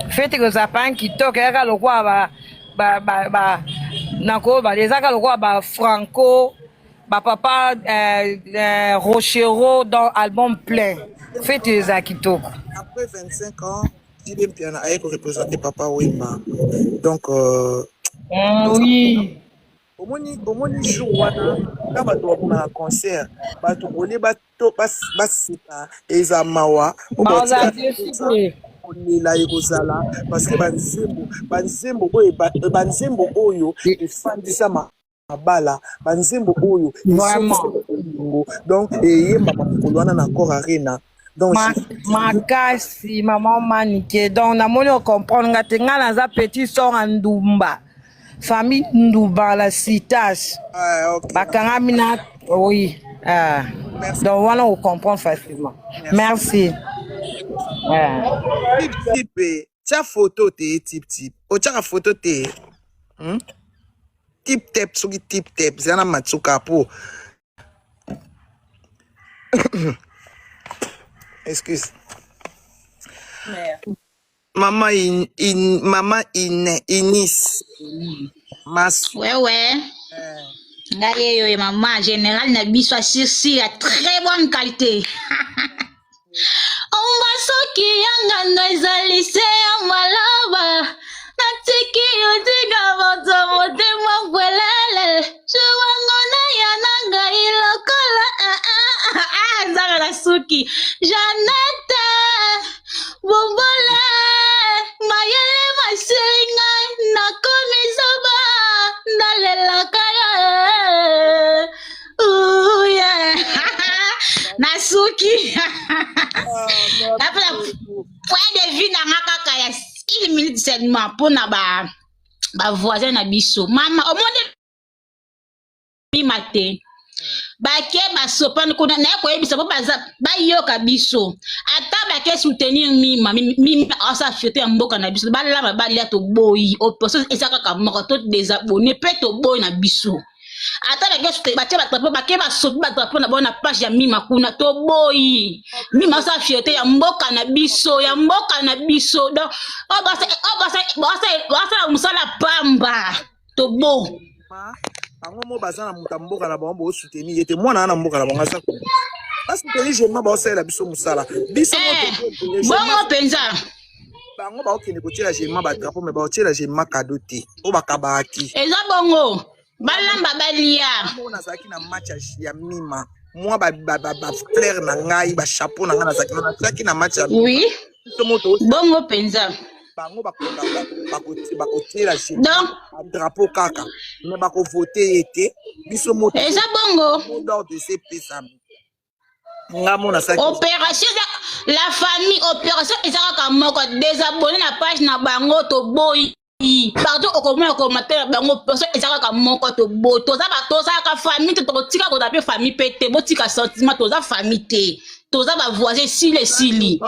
Speaker 7: Fete que ça pan qui toque yaka lokwa ba nako ba les aka lokwa ba Franco ba papa Rochero dans album plein. Fete za qui toque.
Speaker 2: Après 25 ans, il est bien à représenter papa Wimba. Donc
Speaker 7: oui.
Speaker 2: Au moins jour wana quand bato ba concert bato bolé bato basita ezamawa la ekozala parce que banzembo oyo efandisa mabala banzembo oyo donc eyemba makolo wana na corps arena donc
Speaker 7: makasi maman Manique donc na moni comprendre nga tenga naza petit sort en Ndumba famille Ndumba la citas bakanga mina oui donc voilà on comprend facilement merci.
Speaker 2: Type, tia photo te type. O tia photo te. Type sugi type. Zana matsuka po. Excuse. Maman Inis. Mas.
Speaker 8: Ouais. Ngaye maman général na biso assisi à très bonne qualité. On va soki yanga no ezali se ya malaba natiki yotiga boto motema gwelele chiwango na yananga ilokola zara la suki Janette bombole mayele masiringa nakomizoba ndalelaka Nasuki. Après point de vue na ngaka ya 1 minute seulement pour na ba voisin na biso. Mama au monde mi matin. Ba ke ba sopane ko na ko yebisa ba yoka biso. Ata ba ke soutenir mi asa fete mboka na biso. Ba la ba lia to boyi. O person ezaka ka moko to désabonné peut to boy na biso. ata batie batrapo bake basopi batrapo na bona page ya mima kuna toboyi mima sa fierté ya mboka na biso donc basa musala pamba tobo
Speaker 2: bango mo baza na muta mboka na bango bo soutenir yete mwana na mboka na bango sa ko parce que les jeunes ba osela biso musala biso
Speaker 8: bongo penza
Speaker 2: bango ba okene ko tira jema ba drapeau mais ba otira jema cadeau te o bakabaki
Speaker 8: eza bongo balamba balia
Speaker 2: mona zaki na match ya mima moi ba fleur na ngai ba chapeau na ngana zaki na match ya
Speaker 8: oui bongo penza
Speaker 2: bango bakotira jema drapeau kaka mais bako voter ete biso moto
Speaker 8: eza bongo
Speaker 2: d'ordre de ces pesa
Speaker 8: opération la famille opération ezaka moko désabonner na page na bango to boy pardon au commentaire bango personne ezaka moko to bo toza ka famille to tika ko taper famille pété botika sentiment toza famille té toza ba voisin sili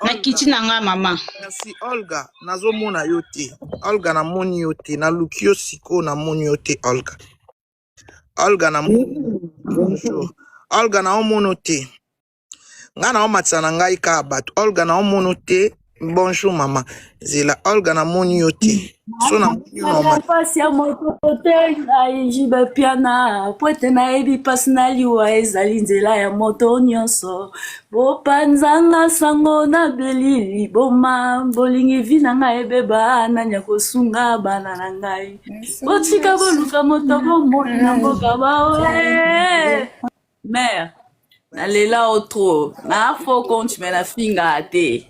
Speaker 8: na kiti na nga mama
Speaker 2: merci Olga nazomona yo te Olga na moni yo te na lukio siko na moni yo te Olga na bonjour Olga na omono te ngana omatsa na ngai ka bato Olga na omono te bonjour mama zela Olga na moni yo te so na moni
Speaker 4: pasi ya moto te na jibe piana poete na ebi personali wa ezali nzela ya moto nyonso bopanzanga sango na belili boma bolingi vina nga ebeba nanya kosunga bana na ngai botika boluka moto bomoni na mboka bawe mère nalela otro na fo compte me na finga te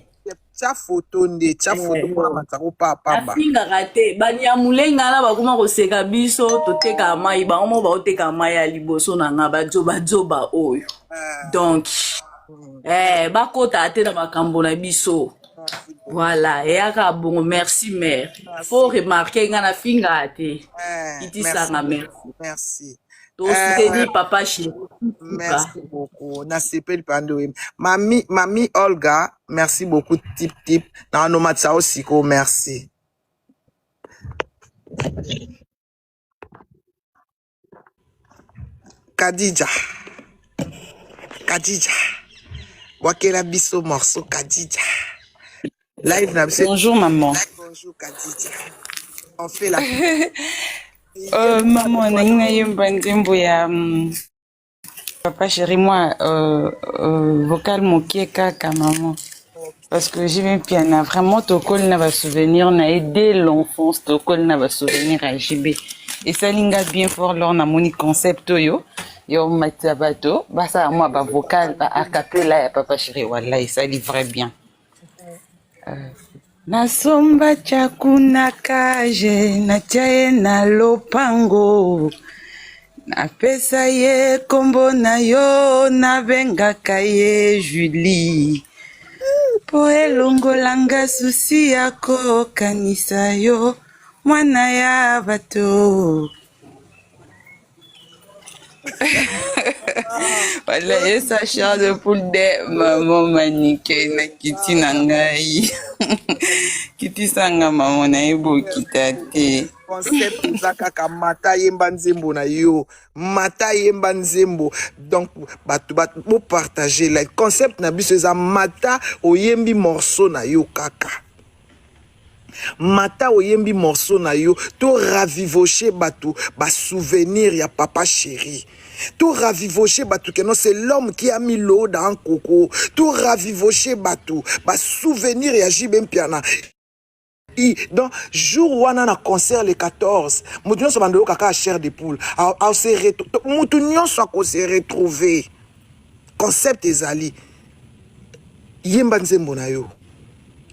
Speaker 2: tia photo nde tia photo pour matako papa
Speaker 4: na finga te banya mulenga na bakoma koseka biso toteka mai ba omo ba oteka mai ya liboso na nga bajoba oyo donc bakota te na makambo na biso voilà eyaka bongo merci mère faut remarquer nga na finga te itisanga
Speaker 2: merci
Speaker 4: papa chéri.
Speaker 2: Merci beaucoup. Nasipeli Pandoim. Mami Olga, merci beaucoup. Tip. Na nomatsa aussi ko merci. Kadija. Wakela biso morceau Kadija. Live na biso.
Speaker 9: Bonjour maman.
Speaker 2: Bonjour Kadija. On fait la
Speaker 9: maman, papa chéri, moi, vocal moqué kaka maman. Parce que j'ai même piano. Vraiment, Tokol n'a pas souvenir, n'a aidé l'enfance, Tokol n'a pas souvenir à JB. Et ça linga bien fort lors na moni concept yo. Yo matabato, bah ça moi bah vocal bah a cappella papa chéri, wallahi ça livrait bien. Nasomba chakuna kaje na chaye na lopango na pesa ye kombo na yo na benga kaye Julie po elongolanga susi yako kanisa yo mwana ya bato. Voilà, et ça chante de poule de maman manique na kiti nangai. Kiti sanga maman na ebo kitate.
Speaker 2: Concept zakaka mata yemba nzembo na yo. Mata yemba nzembo. Donc, batu bo partager le concept na biso za mata oyembi morceau na yo kaka. Mata oyembi morceau na yo to ravivocher batu ba souvenir ya papa chéri. Tout ravivocher batu que non c'est l'homme qui a mis l'eau dans un coco. Tout ravivocher batu ba souvenir ya JB Piana. Donc jour où on a un concert le 14, mouton so bandolo kaka chair de poule. A se mouton so ko se retrouver. Concept ezali. Yemba nzembo na yo.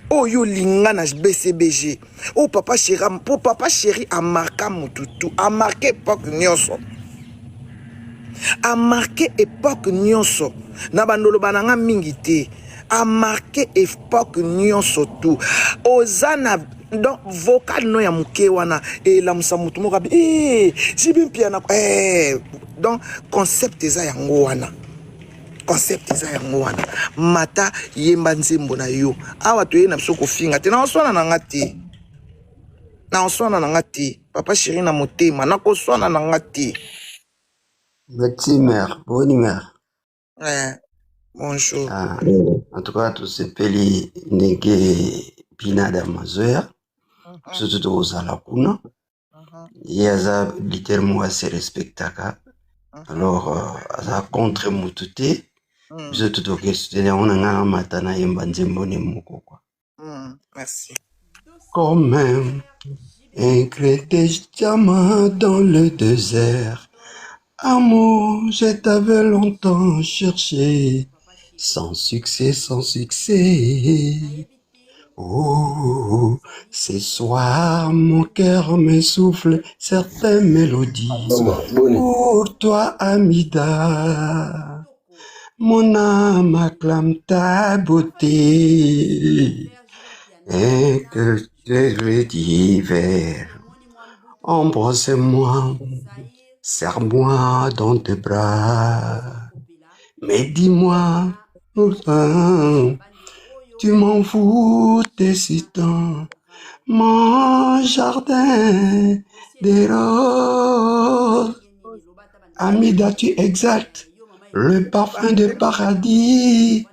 Speaker 2: Oh yo linga na BCBG. Oh papa chéri a marqué mututu, a marqué époque nyonso. A marqué époque nyonso. Na bandolo bananga mingi te. A marqué époque nyonso tout. Ozana donc vocal no ya muke wana et la musamutu mo kabi JB Piana donc concept eza yango wana. Concept eza yango wana mata yemba nzembo na yo awa toye na biso kofinga te na oswana na ngati papa chéri na motema na koswana na ngati
Speaker 10: Merci, mère. Bonne mère.
Speaker 2: Bonjour.
Speaker 10: En tout cas, tout ce pays n'est Pinada Mazoya. Surtout aux Alakuna. Yaza littéralement se respectaka. Alors, ça contre Mutute. Surtout que c'était on a matana yembanzembone moko quoi.
Speaker 2: Merci.
Speaker 10: Comme un crétin dans le désert. Amour, je t'avais longtemps cherché, sans succès, sans succès. Oh, ce soir, mon cœur me souffle certaines mélodies. Pour toi, Amida, mon âme acclame ta beauté. Et que le d'hiver, embrasse-moi. Serre-moi dans tes bras, mais dis-moi, tu m'en fous tes si tant, mon jardin des roses. Amida, tu exaltes le parfum de paradis.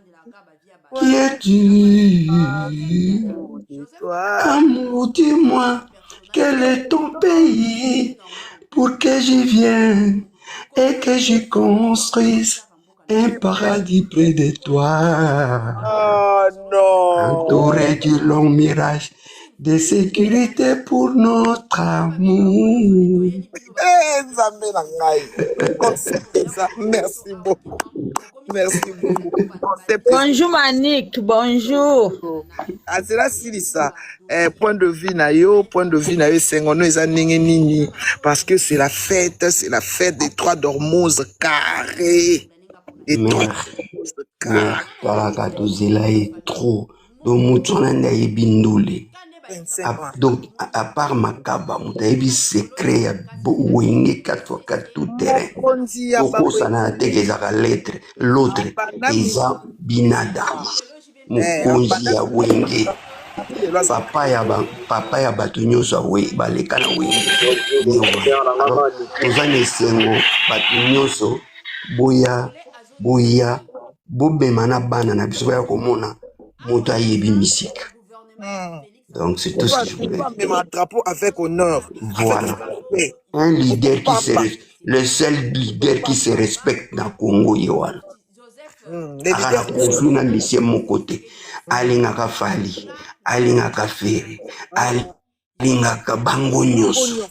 Speaker 10: Qui es-tu? Amour, dis-moi, quel est ton pays? Pour que j'y vienne et que j'y construise un paradis près de toi.
Speaker 2: Oh non!
Speaker 10: Entouré du long mirage de sécurité pour notre amour.
Speaker 2: Merci beaucoup. Merci beaucoup.
Speaker 7: Bonjour Manik, bonjour.
Speaker 2: Ah, c'est là, ça. Point de vue nayo, c'est nini parce que c'est la fête des trois dormeuses carrées.
Speaker 10: Mère, Paraka Tozela est trop. Donc, Moutonanda est bindoulé. Donc, à part Makaba, Moutaïbi secret, Wenge 4x4 tout terrain. Pourquoi ça n'a pas lettre? L'autre, Eza Binada. Mokonzi ya Wenge. Papa ya bato nyonso baleka na Wenge. Alors, tozane sengo, bato nyonso, boya, bobema na bana na biso ya komona, moto ayebi misika. Donc c'est tout ce que je voulais dire.
Speaker 2: Un drapeau avec honneur.
Speaker 10: Voilà. Un leader qui se respecte, le seul leader qui se respecte dans le Congo, Yohan. Ala conflit na mission mon côté. Alingaka Fali, alingaka Ferry, alingaka Bango nyonso.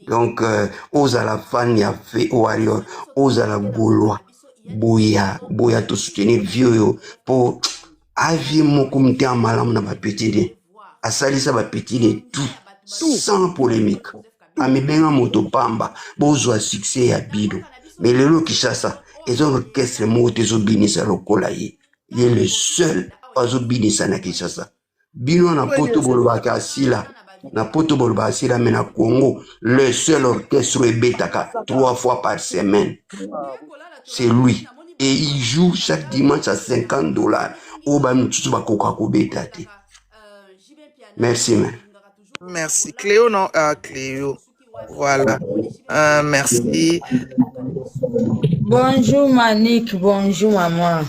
Speaker 10: Donc, ozala fan ya fait warrior, ozala gaulois, boya to soutenir vieux pour avis moko mte amalam na ba petit. Asalisa ba petit tout sans polémique. Amebenga moto pamba, bozwa succès ya bido. Mais lelo Kishasa, ils ont orchestre moto zo binisa lokola ye. Il est le seul ozo binisa na Kishasa. Bino na poto bolobaka asila. Na poto bolobaka asila mais na Congo, le seul orchestre ebetaka 3 fois par semaine. C'est lui. Et il joue chaque dimanche à $50. Oba mtutu bakoka kobeta te. Merci, man.
Speaker 2: Merci. Cléo, non? Cléo. Voilà. Merci.
Speaker 7: Bonjour Manik, bonjour maman.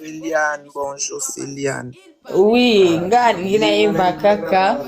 Speaker 2: Céliane, bonjour Céliane.
Speaker 7: Oui, ngani naimba kaka.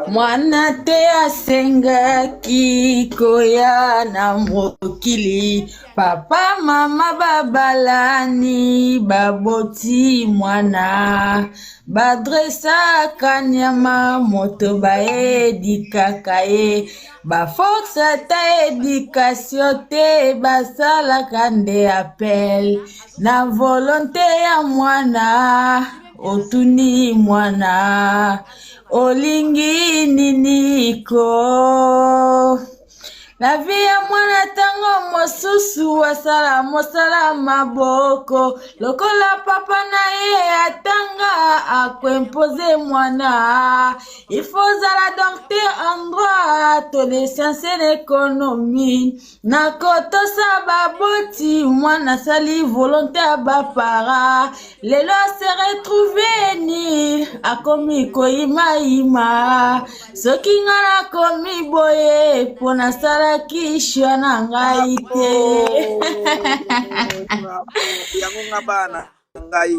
Speaker 7: Mwana te asengaki koya na mokili. Papa mama babalani baboti mwana. Badresa kanyama moto baedi kakaye. Baforce ta éducation te basala kande appel. Na volonté ya mwana. Otuni mwana olingi niniko la vie ya mwana tango mosusu wasala mosala maboko lokola papa na ye atanga akwempose mwana il faut la docteur en droit to les sciences et l'économie na kotosa baboti mwana sali volonté ya bapara lelo se retrouver ni
Speaker 4: akomi koyimayima soki nga nakomi boye mpo nasalaki shwa na ngai te.
Speaker 2: yango nga bana ngai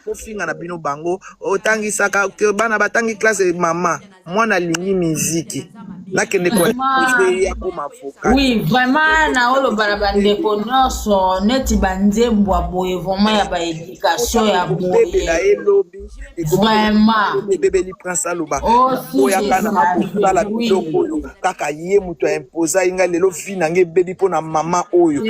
Speaker 2: bofinga na bino bango otangisaka bana batangi classe mama mwana alingi miziki nakende yakoma vocal.
Speaker 4: Oui, vraiment na oloba na bandeko nyonso neti banzembwa boye vraiment ya baéducation ya boye vraiment
Speaker 2: ebebeli prince aloba oyaka na kosala biloko oyo kaka ye moto aimposa inga lelo vi nange ebebi mpo na mama oyo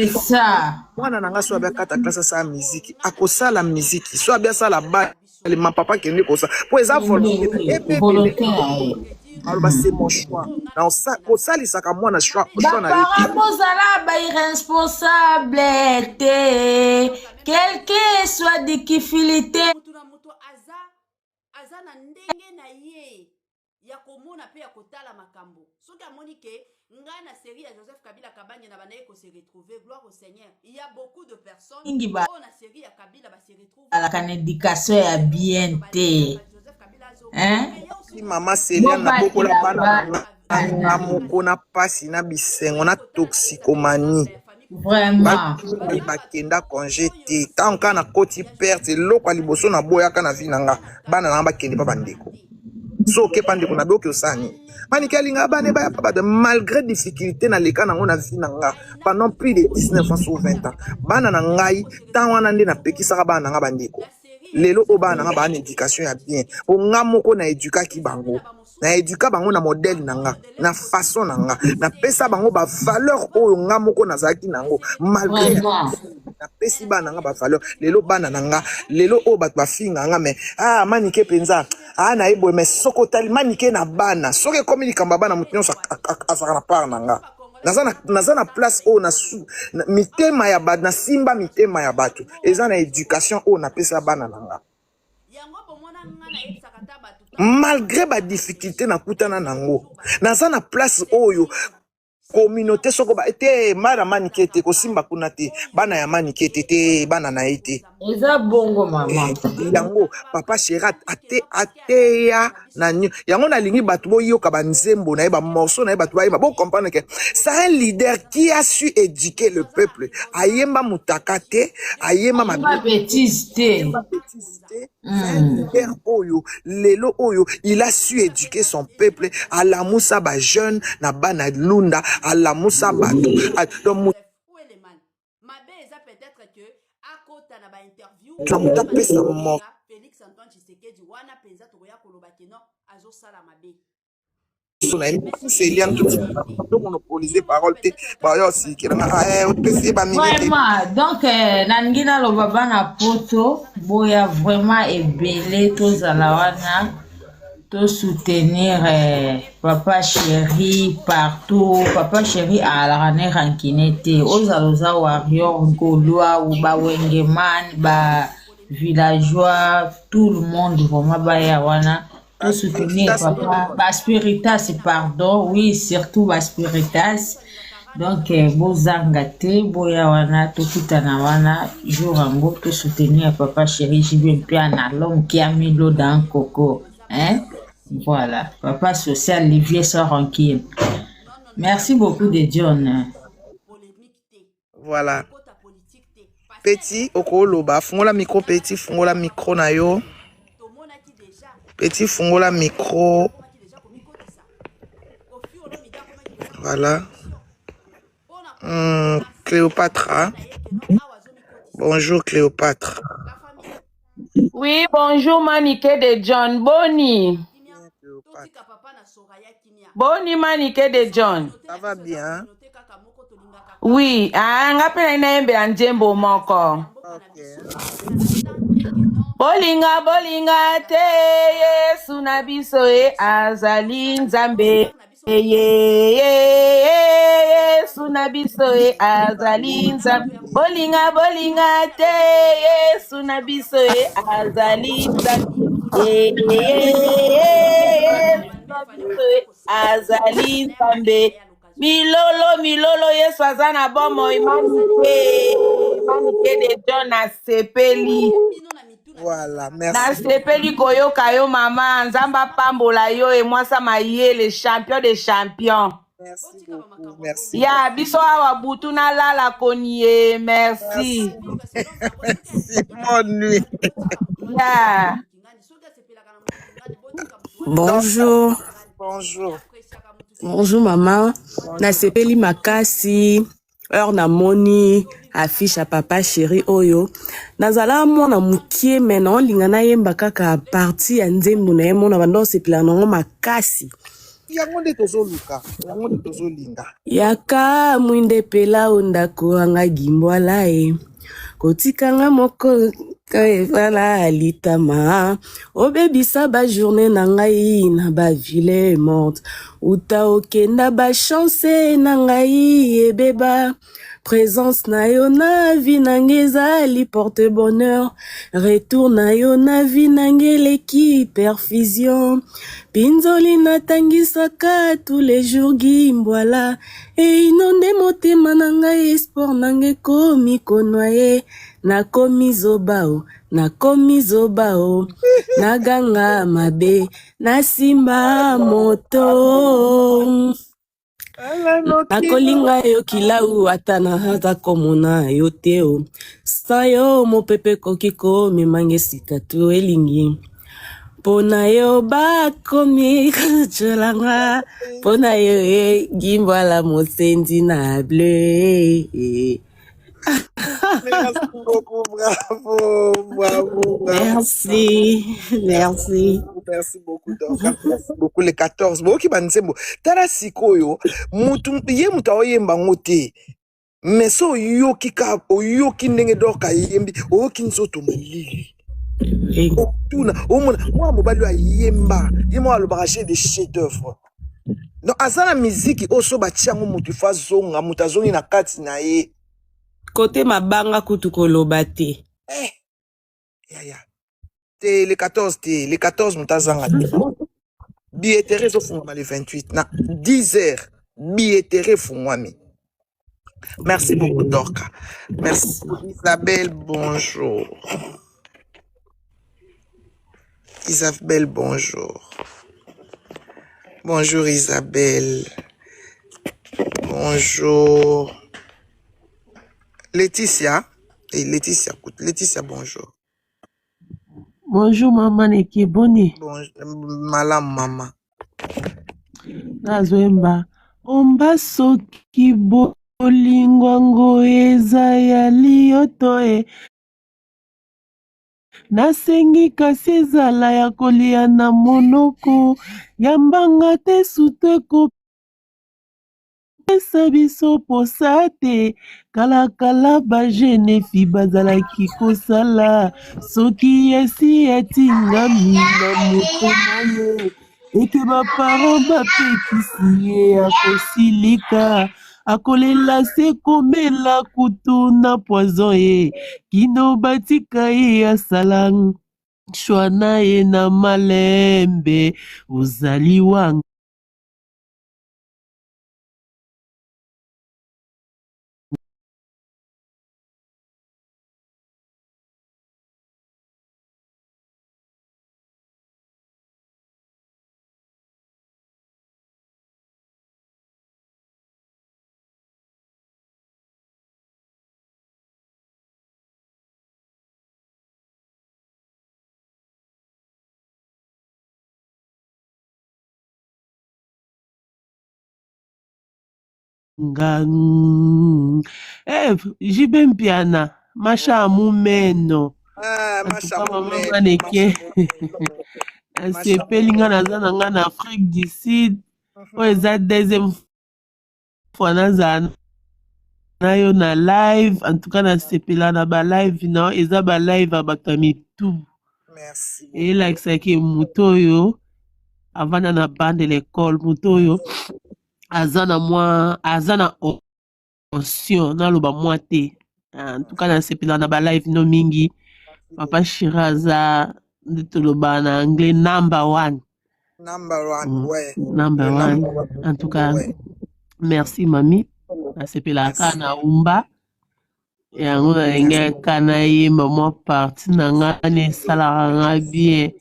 Speaker 2: mwana nanga so abiakata klase asala miziki akosala miziki so abiasala bale mapapa kende kosala po eza volonté aloba c'est mon choix na kosalisaka mwana choix
Speaker 4: baparent bozala bairresponsable te quelque soit dikifilité
Speaker 11: aza na ndenge na ye ya komona pe ya kotala makambo soki amoni ke ngai na série ya Joseph Kabila Kabanye na banaye ko se retrouver gloire au Seigneur. Il y a beaucoup de personnes qui na série ya Kabila ba se retrouver
Speaker 4: la kan éducation ya bien te
Speaker 2: si mama Célia na bokola bana na mokona pasi na bisengo na toxicomanie
Speaker 4: vraiment
Speaker 2: bakenda congé te tant kana koti perte loko liboso na boyaka na vie nanga bana na bakende pa bandeko so ke pandeko na boki osani maniki alinga bana ba pa de malgré difficulté na leka nango na vie nanga pendant plus de 19 ans ou 20 ans bana na ngai tant wana nde na pekisaka bana nanga bandeko lelo o bana nanga ba na éducation ya bien o nga moko na éduquaki bango na éduka bango na modèle nanga na façon nanga na pesa bango ba valeur oyo nga moko nazalaki nango malgré na pesi bana nga ba valeur lelo bana nanga lelo o bato bafinga nga mais manike penza na ebo mais sokotali manike na bana soki komi likamba bana mutu nyonso asaka na part nanga naza na place oyo na mitema ya bato na simba mitema ya bato eza na éducation oyo na pesa bana nanga malgré ba difficulté na kutana nango naza na place oyo communauté soko ba ete mara manike te kosimba kuna te bana ya manike te bana na ete
Speaker 4: eza bongo mama
Speaker 2: yango papa Cherat ateya na yango nalingi bato boyoka banzembo na ye ba morceau na ye bato bayeba bo comprendre que c'est un leader qui a su éduquer le peuple ayemba mutaka te ayemba
Speaker 4: bêtise te
Speaker 2: oyo lelo oyo il a su éduquer son peuple à la moussa ba jeune na bana lunda à la moussa bato donc pesa mo
Speaker 11: Félix Antoine Tshisekedi wana penza to ya koloba keno azo sala mabe
Speaker 2: monopoliser parole te bayo si kiranga
Speaker 4: vraiment donc nangina loba bana poto boya vraiment ebele tozala wana to soutenir papa chéri partout papa chéri alaka ne rankine te ozaloza warrior ngolwa ou ba wengeman ba villageois tout le monde vraiment baya wana to soutenir papa ba spiritas pardon oui surtout ba spiritas donc bozanga te boya wana tokutana wana jour yango to soutenir papa chéri jibe mpe na long qui a mis l'eau dans coco voilà papa social Olivier Sorankin. Merci beaucoup de John.
Speaker 2: Voilà petit okoloba fungola micro petit fungola micro na yo petit fungola micro voilà Cléopâtre bonjour Cléopâtre.
Speaker 9: Oui, bonjour Manique de John. Boni. Boni Manique de John.
Speaker 2: Ça va bien?
Speaker 9: Oui, ngapena inaembe anjembo moko. Bolinga te Yesu na biso azali nzambe. Yesu na biso azali nzambe. Bolinga te Yesu na biso azali nzambe. Azali nzambe. Milolo Yesu aza na bomo Manike de John asepeli.
Speaker 2: Voilà, merci.
Speaker 7: Nasepeli koyoka yo mama, nzamba pambola yo et moi ça m'a yé les champions des champions.
Speaker 2: Merci beaucoup, merci.
Speaker 7: Ya biso awa butu na lala konie, merci.
Speaker 2: Bonne nuit.
Speaker 7: Ya.
Speaker 4: Bonjour.
Speaker 2: Bonjour.
Speaker 4: Bonjour maman. Nasepeli makasi. Heure na moni affiche à papa chéri oyo. Nazala mona mukie mena linga na yemba kaka parti ya nzembo na ye mona bando sepela nango makasi.
Speaker 2: Yango nde tozoluka, yango nde tozolinga.
Speaker 4: Yaka mwinde pela ondako anga gimbwala e. Kotikanga moko kaefala alitama. Obebisa ba journée na ngai na ba ville morte. Uta okenda ba chance na ngai ebeba. Présence na yo na vie nange ezali porte bonheur. Retour na yo na vie nange leki perfusion. Pinzoli natangisaka tous les jours gimbwala. E inonde motema na ngai espoir nange komi konoye. Nakomi zobao, nakomi zobao. Naganga mabe, nasimba moto. Nakolinga yo kilau atana hata komona yo teo. Sa yo mopepe kokiko mimange sikatu elingi. Pona yo bakomi kacholanga. Pona yo gimbwala mosendi na bleu.
Speaker 2: Merci beaucoup, bravo, bravo, bravo.
Speaker 4: Merci, merci.
Speaker 2: Merci beaucoup, donc. Merci beaucoup, les 14. Bon, qui bansembo. Tara sikoyo, mutu, ye muta oyemba ngote. Mais so yoki ka, o yoki ndenge doka yembi, o yoki nsoto malili. Tuna, o mona, moi mobali wa yemba, yemo alobaraché des chefs-d'œuvre. Donc, azana musique, oso batiango mutu fazonga, mutazongi na kati na ye.
Speaker 4: Côté mabanga kutu koloba te.
Speaker 2: Ya. Te les 14 te, les 14 mutazanga te. Billetterie so fungwa le 28 na 10h. Billetterie fungwami. Merci beaucoup Dorka. Merci Isabelle, bonjour. Isabelle, bonjour. Bonjour Isabelle. Bonjour. Laetitia. Et Laetitia, écoute. Laetitia, bonjour.
Speaker 12: Bonjour maman Neki Boni.
Speaker 2: Bonjour, malam maman.
Speaker 12: Nazwemba. Omba soki bolingwango eza ya lioto nasengi kasi ezala ya kolia na monoko yambanga te sute kopesa biso posa te kalakala bagenefi bazalaki kosala soki esi etingami na moto na ye ete baparo bapekisi ye akosilika akolela se komela kutu na poison ye kino batika ye asala shwa na ye na malembe ozali wanga jibe mpiana masha mumeno antuka mama maneke asepeli nga naza na nga na Afrique du Sud oyo eza deuxième fois nazala na yo na live antuka nasepela na balive na eza balive ya bato ya mitu eyelakisaki moto oyo avanda na bande l'école moto oyo aza na onction naloba mwa te antuka nasepela na balive no mingi papa Shira aza nde toloba na anglais number one en tout cas merci mami nasepelaka na umba yango nalingi kana yemba mwa parti na nga nesalaka nga bien.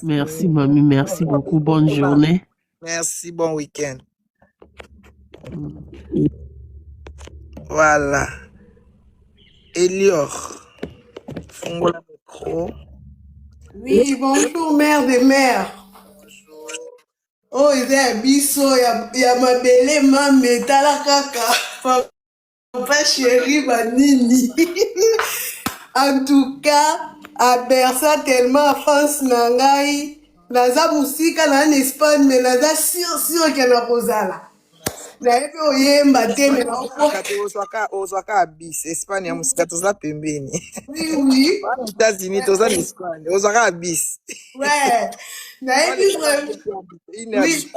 Speaker 12: Merci mami, merci beaucoup, bonne journée.
Speaker 2: Merci, bon week-end. Voilà. Elior. Fongola micro.
Speaker 13: Oui, bonjour, mère des mères. Oh, il y a biso, il y a ma belle maman, tala kaka. Papa chéri, banini. En tout cas, à Bersa, tellement à France, nangai. Naza musika na en Espagne, mais naza sûr qu'il y a Rosala. Naebi oyemba te, mais na
Speaker 2: Ozwaka bis, Espagne ya musika toza pembeni.
Speaker 13: Oui.
Speaker 2: États-Unis toza en Espagne, ozwaka bis.
Speaker 13: Ouais. Naebi vraiment. Oui.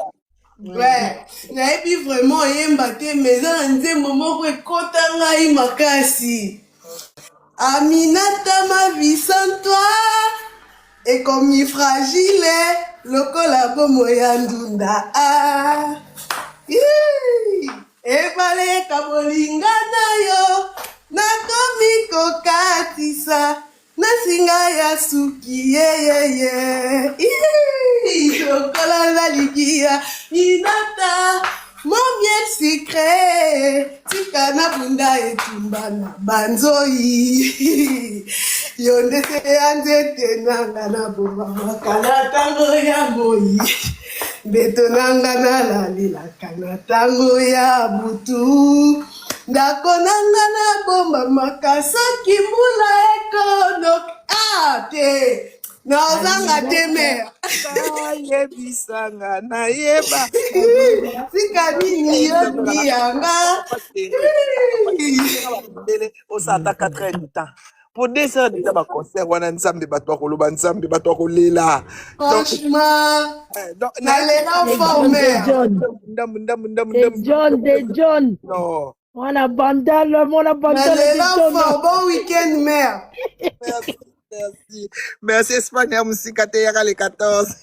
Speaker 13: Ouais. Naebi vraiment oyemba te, mais za nzembo moko ekota ngai makasi. Aminata, ma vie sans toi est comme fragile, lokola bomo ya ndunda. Ebale kabolinga na yo, nakomi kokatisa, nasinga ya suki lokola nalikia, Minata, mon miel secret, tika na bunda etumba na banzoi. Yonde se anzete nanga na bomba makana tango ya moi. Beto nanga na lalilaka na tango ya butu. Ndako nanga na bomba makasa kimbula ekono. Te. Naozanga te mère.
Speaker 2: Yebisanga na yeba.
Speaker 13: Sika nini yoni yanga.
Speaker 2: Osata 4 heures du temps. Pour 2 heures de temps, concert, on a nzambe bato koloba nzambe bato kolela.
Speaker 13: Franchement, nalela fort mère.
Speaker 4: De John.
Speaker 2: Non.
Speaker 4: On a bandal.
Speaker 13: Nalela fort, bon week-end mère.
Speaker 2: Merci. Merci Espagne, musika te yaka le 14.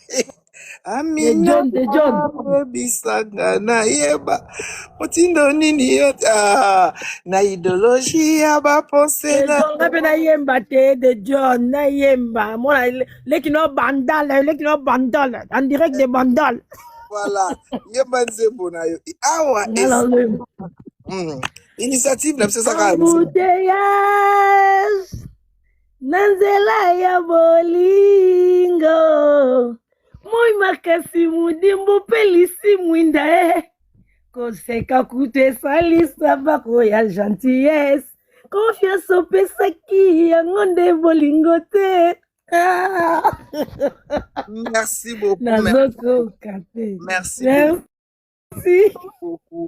Speaker 2: Amina.
Speaker 4: De John.
Speaker 2: Bisanga na yeba. Otindo nini yota. Na idéologie ya ba pensée na.
Speaker 4: Ngabe na yemba te de John na yemba. Mona lekino bandal, en direct de bandal.
Speaker 2: Voilà. Yemba nzembo na yo. Awa initiative na pesa ka.
Speaker 4: Nanzela ya bolingo moi makasi mudimbu pelisi mwinda koseka kute salisa bako ya gentillesse confiance opesaki yango nde bolingo te.
Speaker 2: Merci beaucoup.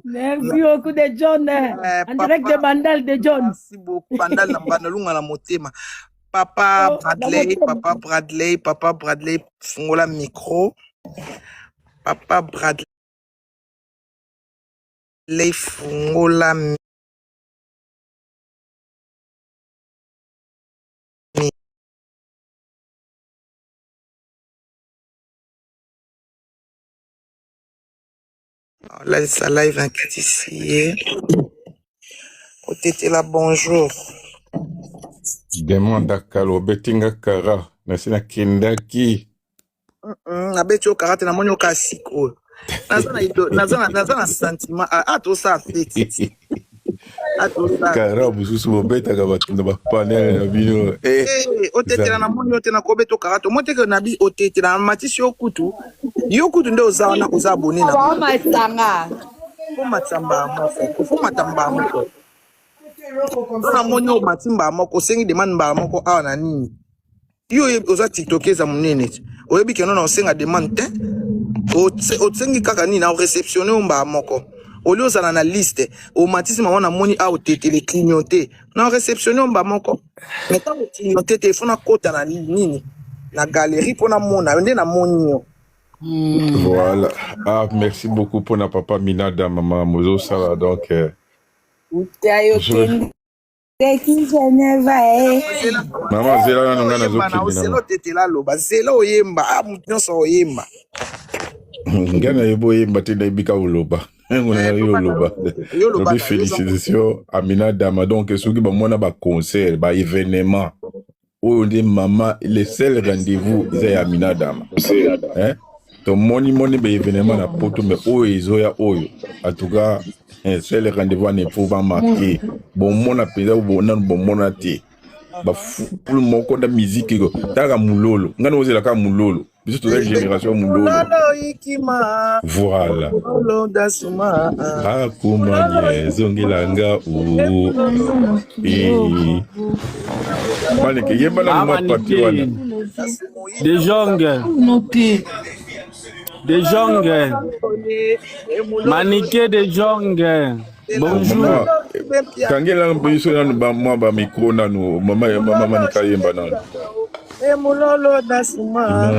Speaker 2: Merci
Speaker 4: beaucoup de John en direct de Bandal de John.
Speaker 2: Merci beaucoup Bandal na bandalunga na motema. Papa Bradley, fungola micro. Papa Bradley, fungola micro. Là, ça live inquiète ici. Otete là, bonjour.
Speaker 14: Demanda kalo betinga kara nasina kindaki
Speaker 2: na beti o karate na moni o kasiko nazana sentiment to sa feti
Speaker 14: kara bususu bobeta ka batunda ba panel na bino
Speaker 2: otetela na moni otena ko beto karate moteke na bi otetela matisi yokutu nde ozawana ozaboni na
Speaker 13: ba matsanga
Speaker 2: ko matamba mo na monyo matimba moko sengi demande ba moko awa na nini yo oza tiktokeza munene oyebi ke nona osenga demande te osengi kaka nini na receptionner mba moko oli ozala na liste o matisi mama na moni a otetele clignoter na receptionner mba moko mais tant clignoter te fona kota na nini na galerie pona mona nde na moni yo.
Speaker 14: Voilà. Merci beaucoup pour na papa Minada maman Mozo Sala donc Maman Zela na ngana zoki
Speaker 2: Zela tetela loba Zela oyemba nyonso oyemba
Speaker 14: ngana yebo yemba te na ibika uloba Félicitations Amina Dama. Donc, ce qui est un concert, un événement. Où on dit maman, le seul rendez-vous, c'est Amina Dama. Hein? Donc, moni événement na poto, mais oyo. En tout cas, c'est le rendez-vous ne faut pas marquer. Bon, mon appel, bon athée. Pour le moment, quand la musique, t'as moulolo. Nga nous la moulolo. Bis toute la génération moulolo. Voilà. Akumanye zongilanga ou. Maneke yebana mo papier wana.
Speaker 15: Des jongues. Des jongues. Maniqué des jongues. Bonjour.
Speaker 14: Kangela mbiso na moi ba micro na no mama manika yemba na.
Speaker 2: Emulolo dasuma.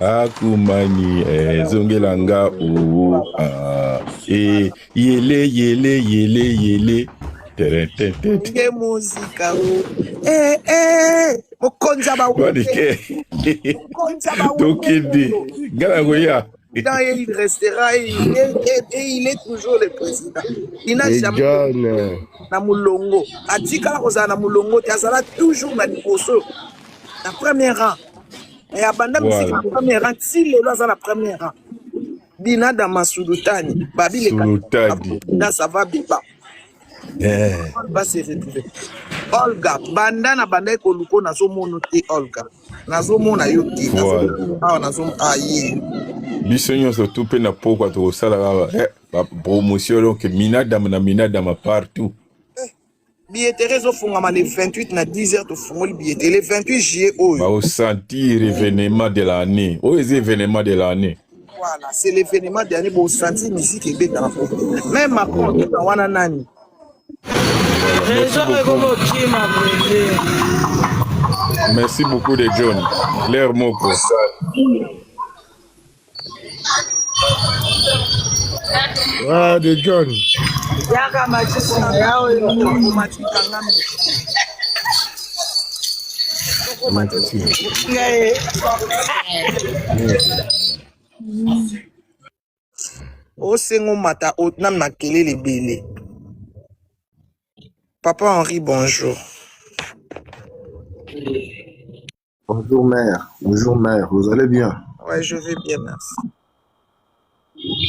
Speaker 14: Akumani zongelanga ou. Yele.
Speaker 2: Nge muzika u. Mokonza ba
Speaker 14: Maneke. Tokidi. Ngala goya.
Speaker 2: Il restera et il est toujours le président. Il n'a jamais na mulongo. Atika roza na mulongo, tu as toujours na liboso. La première rang. Et abanda musique na première rang, si le loza na première rang. Bina da Masulutani, babi le ça va biba. On va se retrouver. Olga, banda na banda ekoluko na zo mono te Olga. Na zo mona yo te. Na zo aye.
Speaker 14: Bisogno surtout pe na poko to sala la promotion donc Mina Dama partout.
Speaker 2: Billetterie zo fungama le 28 na 10h to fungoli billetterie le 28 juillet oyo.
Speaker 14: Ba au sentir événement de l'année. Oh les événements de l'année.
Speaker 2: Voilà, c'est l'événement de l'année pour sentir musique et dans la même ma compte na wana nani.
Speaker 14: Merci beaucoup de John. Claire Moko.
Speaker 1: Ah, de John.
Speaker 2: Yaka machisa yao yo machikanga. Osengo mata otnam na kelele bele. Papa Henri, bonjour.
Speaker 16: Bonjour mère, vous allez bien?
Speaker 2: Ouais, je vais bien, merci.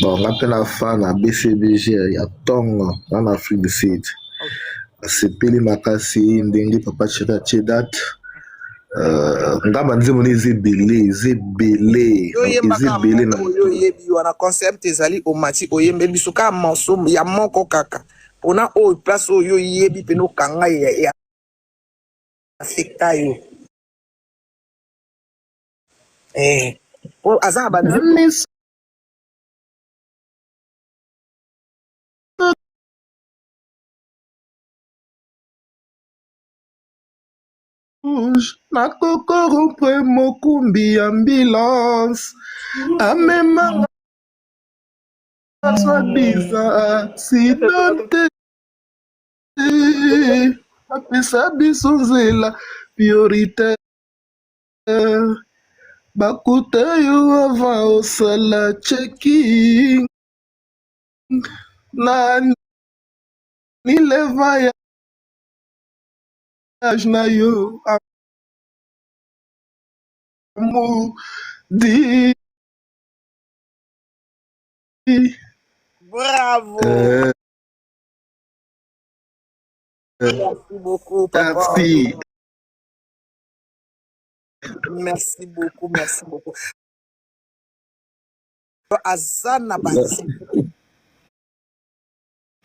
Speaker 16: Bon, on appelle la fan à BCBG, il y a Tongo en Afrique du Sud. C'est Peli Makasi, Ndengi Papa Chira Chedat. Ndaba nzemo ezebele.
Speaker 2: Yo yebi wana concept ezali omati oyembe bisuka morceau ya moko kaka. Ona o place yo yebi peno kanga ya affecta yo. O azaba
Speaker 16: na kokoro pre mokumbi ambulance amema swa biza sidonte apesa biso nzela priorité bakuta yo avant osala checking na nileva ya na yo di
Speaker 2: bravo. Merci beaucoup, papa. Merci beaucoup. Azana basi.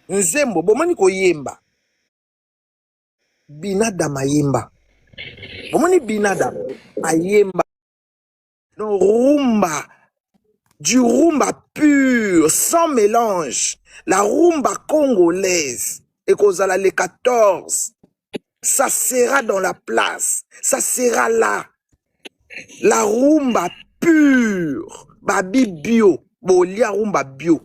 Speaker 2: Nzembo, bomani koyemba. Binadama yemba. Bomani binadama ayemba. Non, rumba. Du rumba pur, sans mélange. La rumba congolaise. Et kozala le 14. Ça sera dans la place. Ça sera là. La rumba pure. Babi bio. Bolia rumba bio.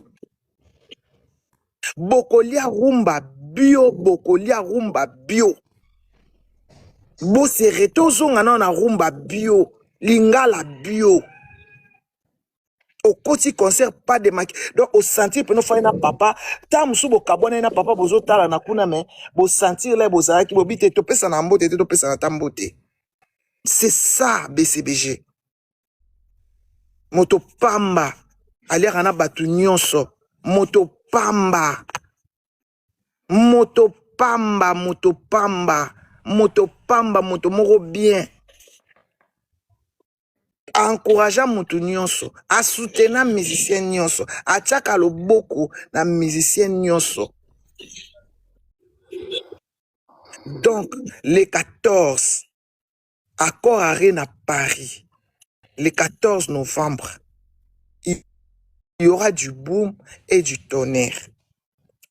Speaker 2: Bokolia rumba bio. Bokolia rumba bio. Bo se reto zonga na rumba bio. Lingala bio. Au côté concert pas de maquillage. Donc au sentir que nous faisons na papa, tam sou bo kabone na papa bozo tala na kuna me, bo sentir les bozara qui bobite to pesa na mbote to pesa na tambote. C'est ça BCBG. Moto pamba ali kana batu nyonso. Moto pamba. Moto pamba, moto pamba. Moto pamba, moto moko bien. Encourageant mutu nyonso, a soutenir musicien nyonso, a tchaka loboko na musicien nyonso. Donc, les 14, accord arène à Paris, le 14 novembre, il y aura du boom et du tonnerre.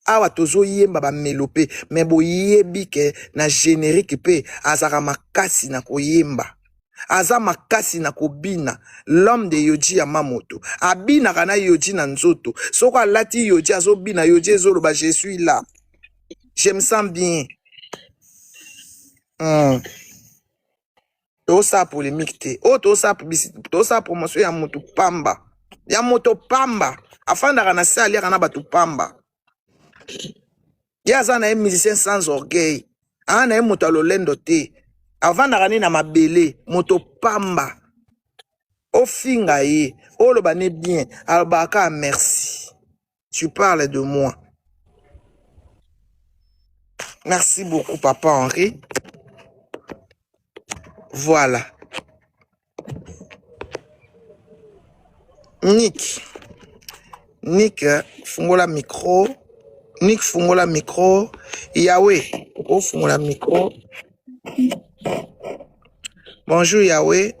Speaker 2: Awa tozo yemba ba melope, mais bo yebi ke na générique pe azara makasi na koyemba. Aza makasi na kobina, l'homme de Yoji Yamamoto. Abina kana Yoji na nzoto. Soko alati Yoji azobina Yoji ezolo ba je suis là. Je me sens bien. To sa polémique te. Oh to sa publicité, to sa promotion ya moto pamba. Ya moto pamba. Afanda kana sali kana batu pamba. Ya za na musicien sans orgueil. Ana moto lolendo te. Avant d'arraner na mabele, moto pamba. O finga ye, o lo bane bien, albaka merci. Tu parles de moi. Merci beaucoup, papa Henri. Voilà. Nick, fungola micro. Nick, fungola micro. Yahweh, o fungola micro. Bonjour Yahweh.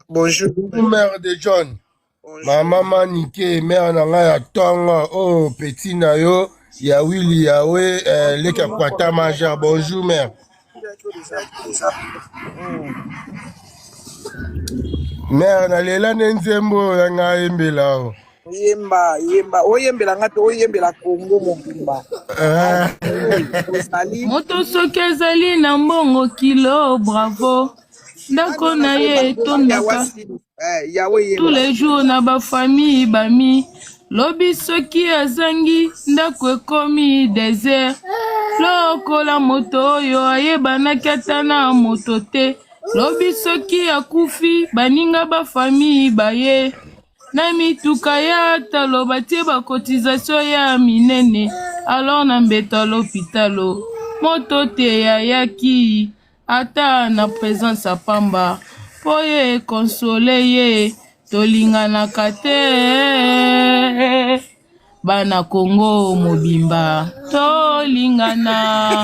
Speaker 2: Bonjour.
Speaker 17: Mère de John. Ma maman Nike, mère nanga ya tonga, oh petit na yo, ya Willy Yahweh, leka kwata maja. Bonjour mère. Mère na lela nenzembo ya nga yembela o.
Speaker 2: Yemba, oyembela ngato oyembela Kongo mobimba.
Speaker 18: Moto soki ezali na mbongo kilo, bravo. Ndako na ye etondaka tous les jours na ba famille bami. Lobi soki azangi ndako ekomi désert. Lokola moto oyo ayebanaki ata na moto te. Lobi soki akufi baninga ba famille baye. Na mituka ya taloba tie ba cotisation ya minene. Alors na mbeta l'hôpitalo. Moto te ya yaki. Ata na présence a pamba. Poye console ye. Tolingana kate. Bana Congo mobimba. Tolingana.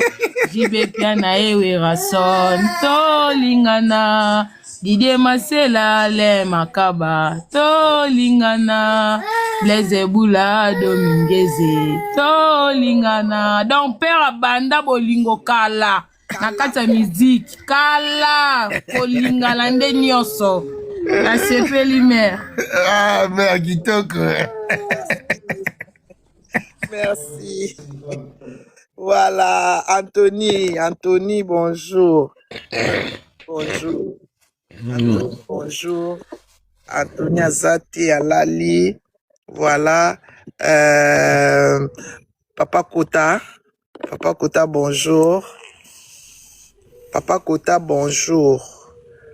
Speaker 18: Jibe piana ewe rason. Tolingana. Didier Masela le makaba. Tolingana. Blaise Boula Domingueze. Tolingana. Donc père banda bolingo kala. Nakata musique. Kala. Kolingana nde nyonso. La sepeli mère.
Speaker 17: Ah, mère Kitoko.
Speaker 2: Merci. Voilà, Anthony, bonjour. Bonjour. Anthony, bonjour. Anthony Azati Alali. Voilà. Papa Kota, bonjour. Papa Kota, bonjour.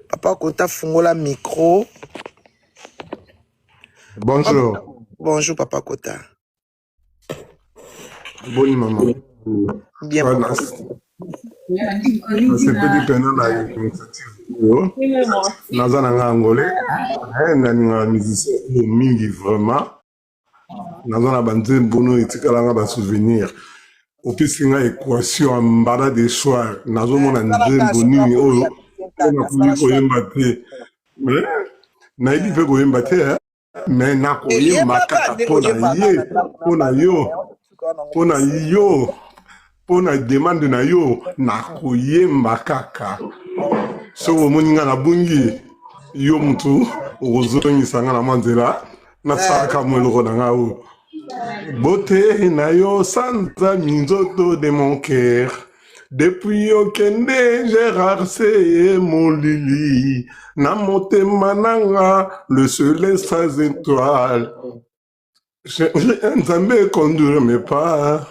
Speaker 2: Papa Kota fungola micro.
Speaker 17: Bonjour.
Speaker 2: Bonjour, Papa Kota.
Speaker 17: Bonne maman.
Speaker 2: Bien,
Speaker 17: Papa. C'est petit pendant la initiative. Naza nanga angolais. Nga musicien mingi vraiment. Naza na banze mbono etikala nga ba souvenir. Opesi nga équation mbada de soir. Nazo mona nzembo nini oyo. Na kuli koyemba te. Mais nayebi pe koyemba te. Mais na koyemba kaka pona ye. Pona yo. Pona demande na yo. Na koyemba kaka. So omoni nga na bungi. Yo mtu. Ozongisa nga na manzela. Na saka mweloko na nga o. Beauté na yo sanza minzoto de mon cœur. Depuis Okende, Gérard C. mon Lili. Namote Mananga, le soleil sans étoile. Nzambe conduire mes pas.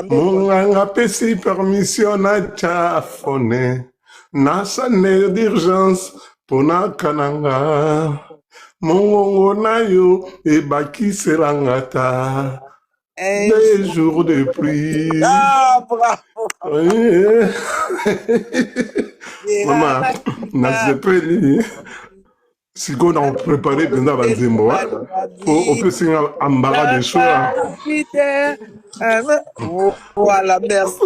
Speaker 17: Mon pesi permission na chafone. Nasane d'urgence pona kananga. Mon nayo et baki serangata. Des jours de pluie.
Speaker 2: Ah, bravo.
Speaker 17: Maman, n'a pas dit. Si on a préparé pendant la zémo, on peut signer un barrage de choix.
Speaker 2: Voilà, merci.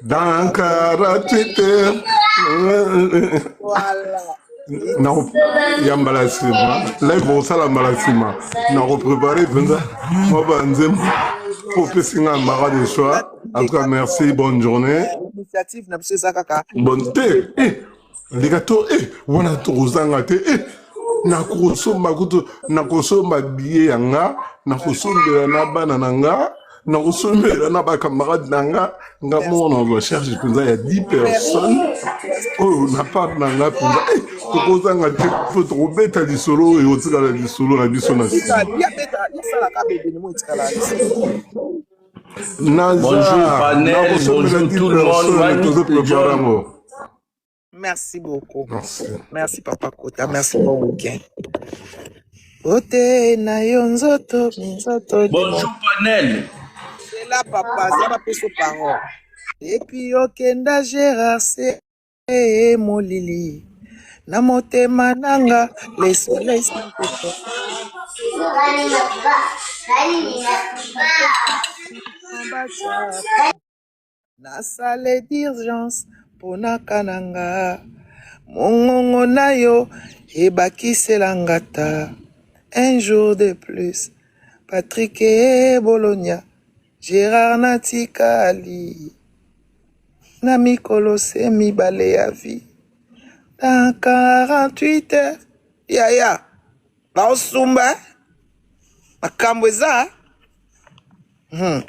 Speaker 17: Dans Twitter.
Speaker 2: Voilà.
Speaker 17: Non, il y a un malassima. Là, ils vont ça la malassima. On a préparé pendant la zémo. On peut signer un barrage de choix. En tout cas, merci, bonne journée.
Speaker 2: Initiative, n'a pas ça,
Speaker 17: bonne thé. Les gâteaux, on a tout nakosomba billet yanga nakosombela na bana nanga nakosombela na bakamarade nanga nga mona recherche mpenza ya 10 personnes oyo na part nanga mpenza tokozanga te fo tokobeta lisolo oyo otikala lisolo na biso na
Speaker 1: bonjour panel, bonjour tout le monde.
Speaker 2: Merci beaucoup. Merci Papa Kota. Merci bon week-end. Ote na yonzoto minzoto.
Speaker 1: Bonjour panel.
Speaker 2: C'est là papa, ça va plus parole. Et puis okenda Gérard c'est mon Lili. Na motema nanga les soleils sont na salle d'urgence. Pona kananga mongongo nayo ebakiselangata un jour de plus Patrick et Bologna Gérard Natikali na mikolo se mibale ya vie dans 48 heures yaya baosumba makambo eza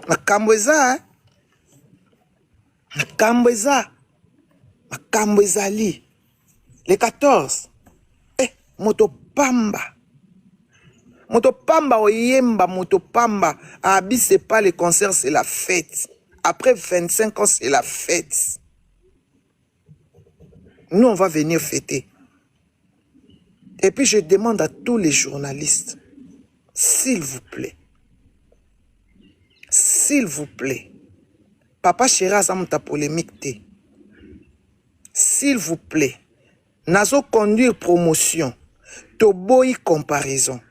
Speaker 2: makambo eza makambo ezali le 14 moto pamba oyemba moto pamba abi c'est pas le concert, c'est la fête. Après 25 ans c'est la fête. Nous on va venir fêter. Et puis je demande à tous les journalistes, s'il vous plaît, Papa Chéri azamuta polémique te. S'il vous plaît, nazo conduire promotion, toboyi comparaison.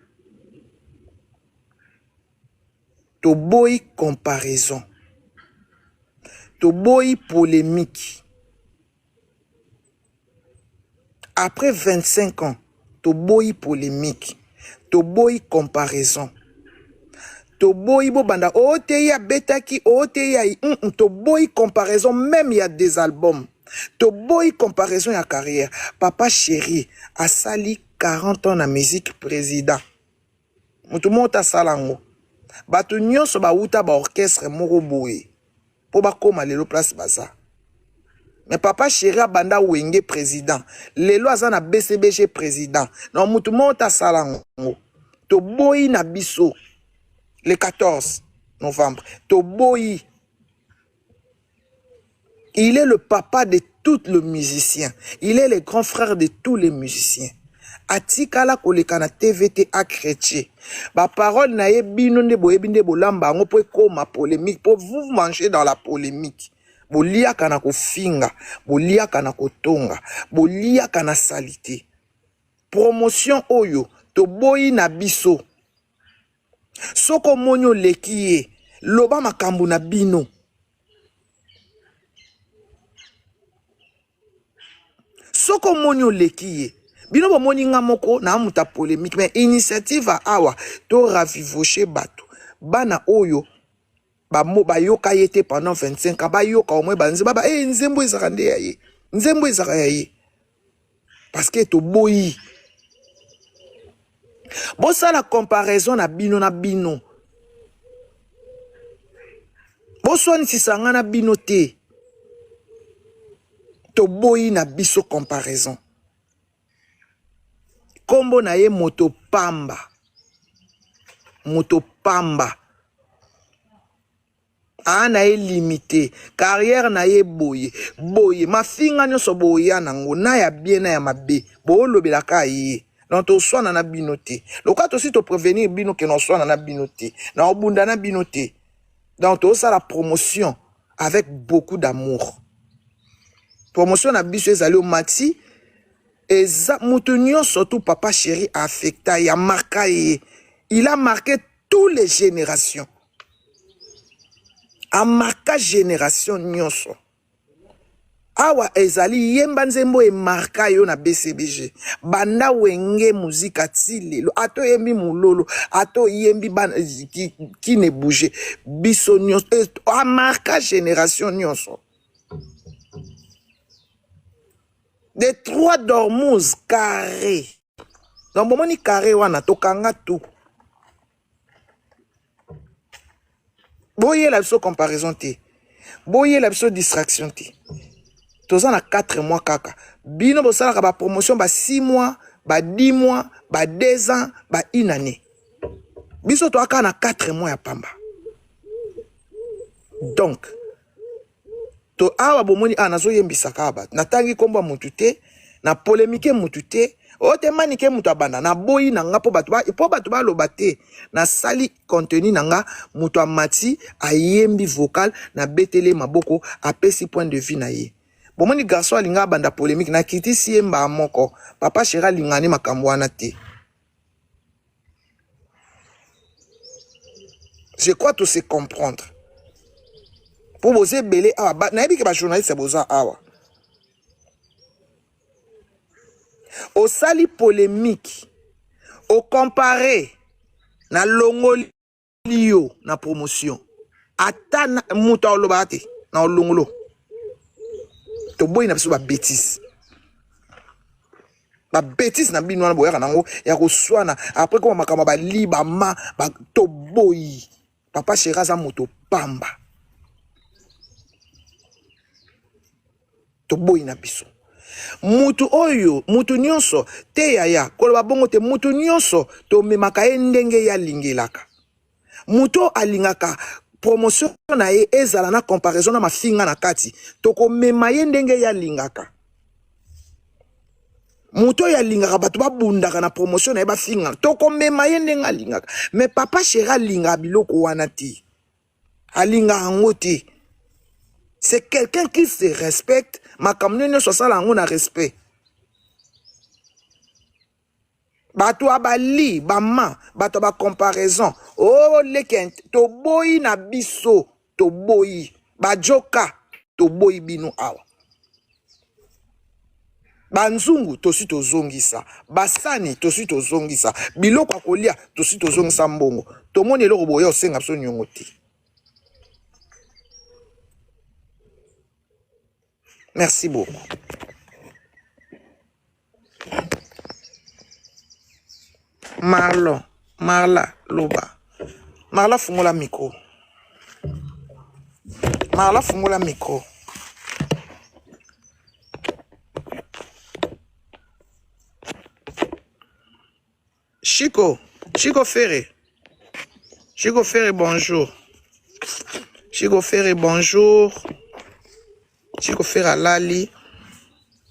Speaker 2: Toboyi polémique. Après 25 ans, toboyi polémique, toboyi comparaison. Toboyi bobanda, oteya betaki, oteya toboyi comparaison, même il y a des albums. Toboyi comparaison ya carrière. Papa Chéri a sali 40 ans na musique président. Mutu mota salango. Batu nyonso ba uta ba orchestre moko boye. Po ba koma lelo place baza. Mais Papa Chéri a banda wenge président. Lelo azana BCBG président. Non mutu mota salango. Toboyi na biso. Le 14 novembre. Toboyi. Il est le papa de tous les musiciens. Il est le grand frère de tous les musiciens. Atikala kolekana TVT a chrétien. Ba parole na ye bino nde boyebinde bolamba ngo po koma polémique pour vous manger dans la polémique. Bolia kana ko finga, bolia kana ko tonga, bolia kana salité. Promotion oyo to boyi na biso. Soko monyo lekiye, loba makambu na bino. Soko monyo lekiye. Bino bo moni nga moko na amuta polémique mais initiative a awa to ravivocher bato. Bana oyo ba yoka yete pendant 25 ans ba yoka au moins banze baba nzembo ezaka nde ya ye. Nzembo ezaka ya ye. Parce que to boyi. Bon ça la comparaison na bino na bino. Bon soin si sanga na bino te. toboyi na biso comparaison. Kombo na ye moto pamba. Moto pamba. Na ye limité. Carrière na ye boye. Boye. Ma finga nyo so boye nango. Na ya bien na ya mabe. Bo lo belaka ye. Donc to soin na binoté. Le cas aussi te prévenir bino que non soit na binoté. Na obunda na binoté. Donc to ça la promotion avec beaucoup d'amour. Promotion na biso ezali au mati. Eza moutonio surtout papa chéri affecta ya marqué. Il a marqué toutes les générations. A marqué génération nyonso. Awa ezali yemba nzembo e marka yo na BCBG. Banda wenge muzika tile. Ato yembi mulolo. Ato yembi ban qui ne bouge. Biso nyonso. A marka génération nyonso. Des 3 dormeuses carrés. Donc bon ni carré wana tokanga tout. Boye la biso comparaison te. Boye la biso distraction te. Toza na 4 mois kaka. Bino bosala ba promotion ba 6 mois, ba 10 mois, ba 2 ans, ba 1 année. Biso to aka na 4 mois ya pamba. Donc to awa bomoni nazo yembisa kaba. Natangi komba mutu te, na polémique mutu te. O te manike mutu abanda na boyi nanga po batu ba loba te. Na sali contenu nanga mutu amati ayembi vocal na betele maboko apesi point de vue na ye. Bon moni garçon alinga banda polémique na kiti siemba moko. Papa chéra lingani makambo wana te. Je crois tout se comprendre. Pour vous belé awa na ebi ke ba journaliste boza awa. Au sali polémique, au comparé na longoli yo na promotion. Ata na muta olobate na olongolo. To boy na biso ba bêtise. Ba bêtise na bino na boyaka nango ya ko swana après ko makama ba liba ma ba to boy. Papa chéra za moto pamba. To boy na biso. Mutu oyo, mutu nyonso, te yaya, koloba bongo te mutu nyonso, to memaka ye ndenge ya lingelaka. Mutu alingaka promotion na ye ezala na comparaison na mafinga na kati, toko mema ye ndenge ya lingaka. Mutu ya lingaka batu ba bundaka na promotion na ye ba finga, toko mema ye ndenge lingaka. Mais papa chéra linga biloko wana ti. Alinga ango ti. C'est quelqu'un qui se respecte. Ma kamnene so sala ngo na respect. Bato abali, bama, bato ba comparaison. Oh leken, to boyi na biso, to boyi. Ba joka, to boyi bino awa. Banzungu, to si to zongisa. Basani, to si to zongisa. Biloko akolia, to si to zongisa mbongo. To moni eloko boya osenga so nyongo te. Merci beaucoup. Marla, Loba. Marla fungola micro. Marla fungola micro. Chico Ferré. Chico Ferré, bonjour. Chico Ferré, bonjour. Chico Ferré Lali.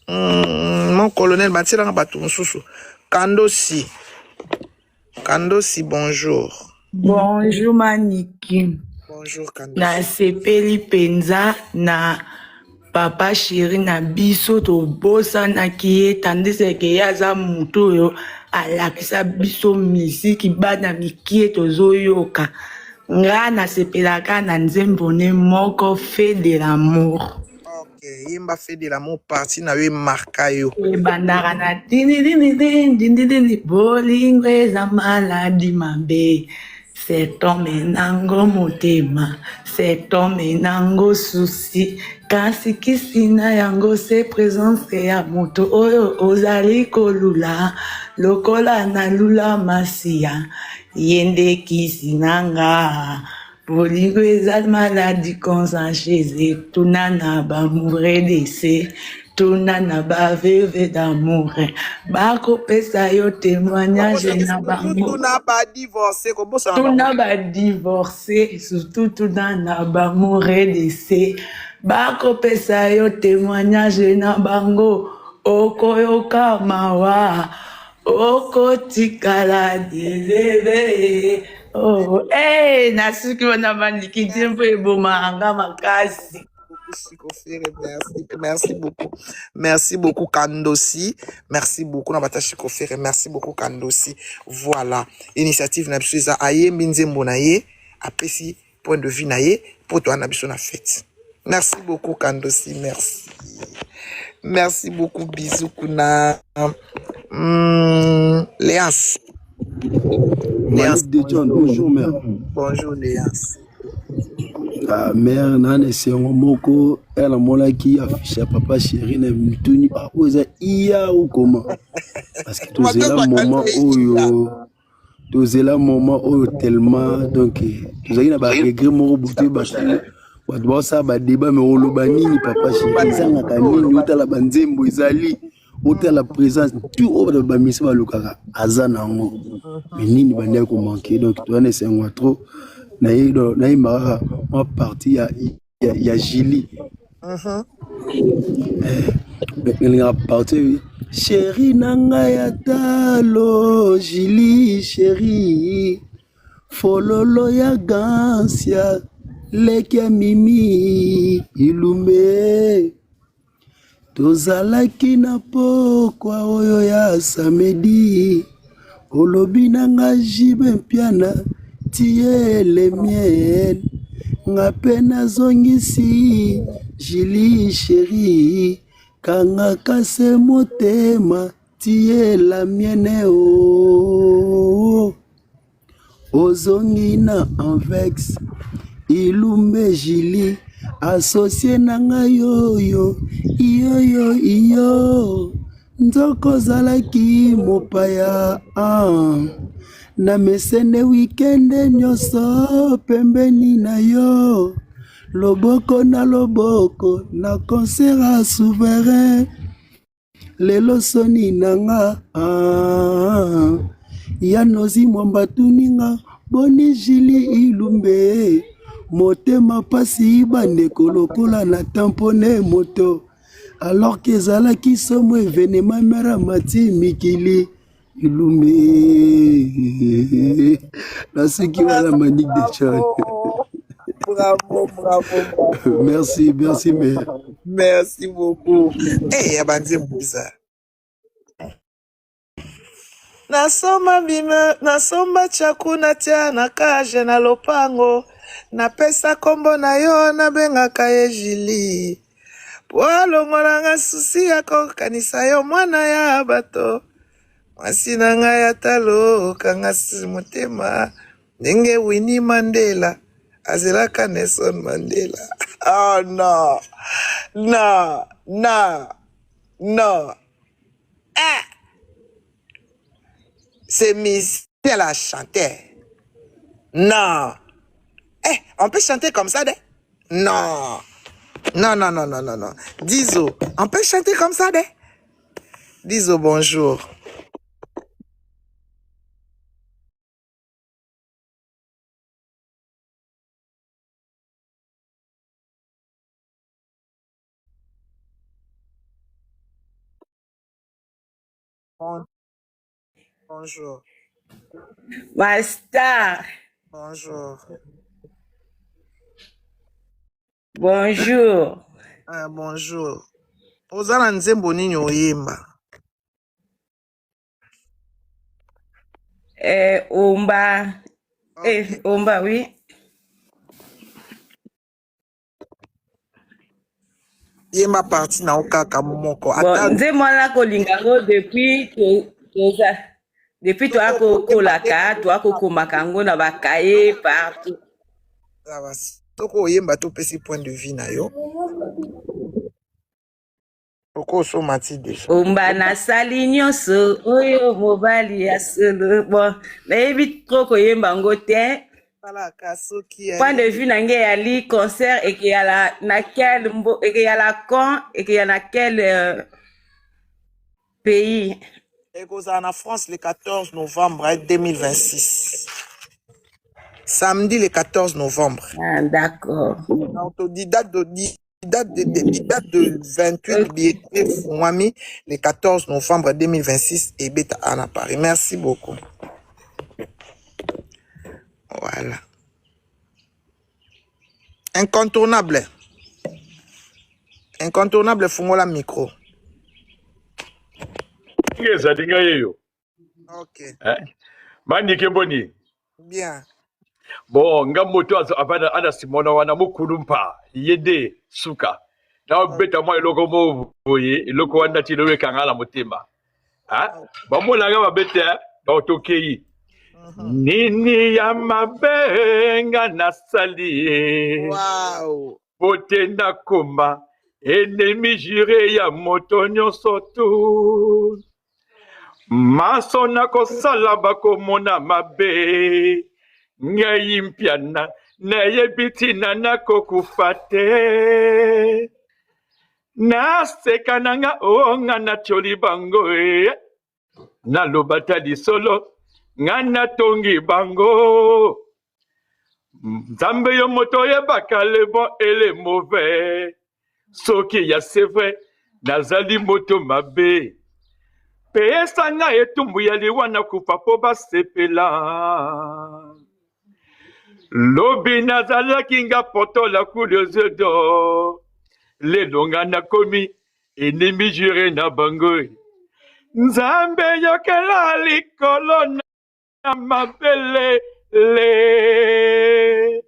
Speaker 2: Mon colonel Matila Batunsusu. Kandosi, bonjour.
Speaker 18: Bonjour Maniki.
Speaker 2: Bonjour Kandosi.
Speaker 18: Na sepeli penza na papa chéri na biso to bosa na kie tandis que yaza muto yo alakisa biso misiki bana mikie to zoyoka. Nga na sepelaka na nzembone moko fait de l'amour.
Speaker 2: Yemba fait de l'amour parti na we marka yo.
Speaker 18: Bandara na dini bolingo eza maladi mabe. Cet homme nango motema, cet homme nango souci. Kasi kisina yango se présence ya moto oyo ozali kolula. Lokola na lula masia, yende kisinanga. Bolingo eza maladi konsan chez tunana ba moure dese.
Speaker 4: tuna na baveve d'amour bakopesa yo témoignage na bango
Speaker 2: tuna badivorce kobosana
Speaker 4: tuna badivorce surtout tuna na bamoure dese bakopesa yo témoignage na bango okoyoka mawa okotikala delebe oh hey nasuki wana bandiki te mpo ebomanga makasi.
Speaker 2: Merci beaucoup Kandosi. Merci beaucoup Nabata Chikofere. Merci beaucoup Kandosi. Voilà. Initiative na biso eza aye mbinzembo na ye apesi point de vue na ye pour toi na biso na fête. Merci beaucoup Kandosi. Merci. Merci beaucoup bisous kuna Léance.
Speaker 19: Léance de John. Bonjour mère.
Speaker 2: Bonjour Léance.
Speaker 19: Ah, mère nane sengo moko elle mola qui affiche papa chéri na mituni ah oza iya ou comment parce que tous là moment oyo tellement donc tous na ba regret moko butu ba ba ça ba débat mais oloba nini papa chéri sanga kanini utala banzembo ezali utala présence tout au ba misi ba lokaka azana ngo mais nini bande ko manquer donc toi ne sengo trop na mara ma partie ya Gili la partie chéri nanga ya talo Gili chéri fololo ya gansia leki mimi ilume tozalaki na pokwa oyo ya samedi olobi nanga jibe mpiana tie le miel nga pena zongisi Gili chéri kanga kase motema tie la mienne o ozongi na envex ilumbe Gili associé nanga yoyo iyo nzoko zalaki mopaya na mesene weekende nyonso pembeni na yo loboko na concert souverain lelo soni nanga ya nozi mwamba tuninga boni Gili ilumbe motema pasi bandeko lokola na tampone moto alors que ezalaki somo événement mera mati mikili Ilume la qui va la manique de Tchad.
Speaker 2: Bravo.
Speaker 19: Merci mère.
Speaker 2: Merci beaucoup. Eh, abanzi mbuza. Nasomba chakuna tia na kaje na lopango. Napesa kombo na yo na bengaka ye Gili. Po alongolanga susi ya kokanisa yo mwana ya bato. Mwasi na ngai atalo kanga motema ndenge Winnie Mandela azelaka Nelson Mandela. Oh no. C'est Miss la chanter. Non. On peut chanter comme ça, Non. Dizo, on peut chanter comme ça, Dizo, bonjour. Bonjour.
Speaker 4: Basta.
Speaker 2: Bonjour. Bonjour. Ozala nzembo nini oyemba?
Speaker 9: Omba. Okay. Omba, oui.
Speaker 2: Yemba parti na okaka moko.
Speaker 9: Bon, nzembo la kolingango depuis toi kolaka toi kokomakango na bakaye partout.
Speaker 2: Ça va. Toko yemba to pesi point de vue na yo. Oko so mati deja.
Speaker 9: Omba na sali nyonso oyo mobali ya solo. Bon, nayebi trop koyemba ngo te. Point de vue nange yali concert et qu'il y a la naquel et qu'il y a la quand et qu'il y a naquel pays.
Speaker 2: Et qu'on en France le 14 novembre 2026. Samedi le 14 novembre.
Speaker 9: Ah, d'accord.
Speaker 2: Date de 28 billets Fouami le 14 novembre 2026 et Beta à Paris. Merci beaucoup. Voilà. Incontournable. Incontournable Fungola micro. Ok.
Speaker 20: Manike boni.
Speaker 2: Bien.
Speaker 20: Bon, ngamoto ana simona wana mukulumpa yede suka. Na beta mo eloko mo boye eloko wanda ti lewe kangala mutima. Bamona nga babeta otokei. Nini ya mabenga nasali.
Speaker 2: Wow.
Speaker 20: Potenda koma ennemi juré ya moto nyonso tu. Masona kosala bakomona mabe. Ngai mpiana nayebitina nakokufa te. Naseka nanga onga natioli bango naloba tali solo nga natongi bango. Nzambe yo moto yebaka le bon et le mauvais. Soki ya c'est vrai nazali moto mabe. Pesa nga etumbu ya liwa nakufa po basepela. Lobi nazalaki nga poto la couleurs d'or. Les longa na komi ennemi juré na bango. Nzambe yokela likolo na mabele le.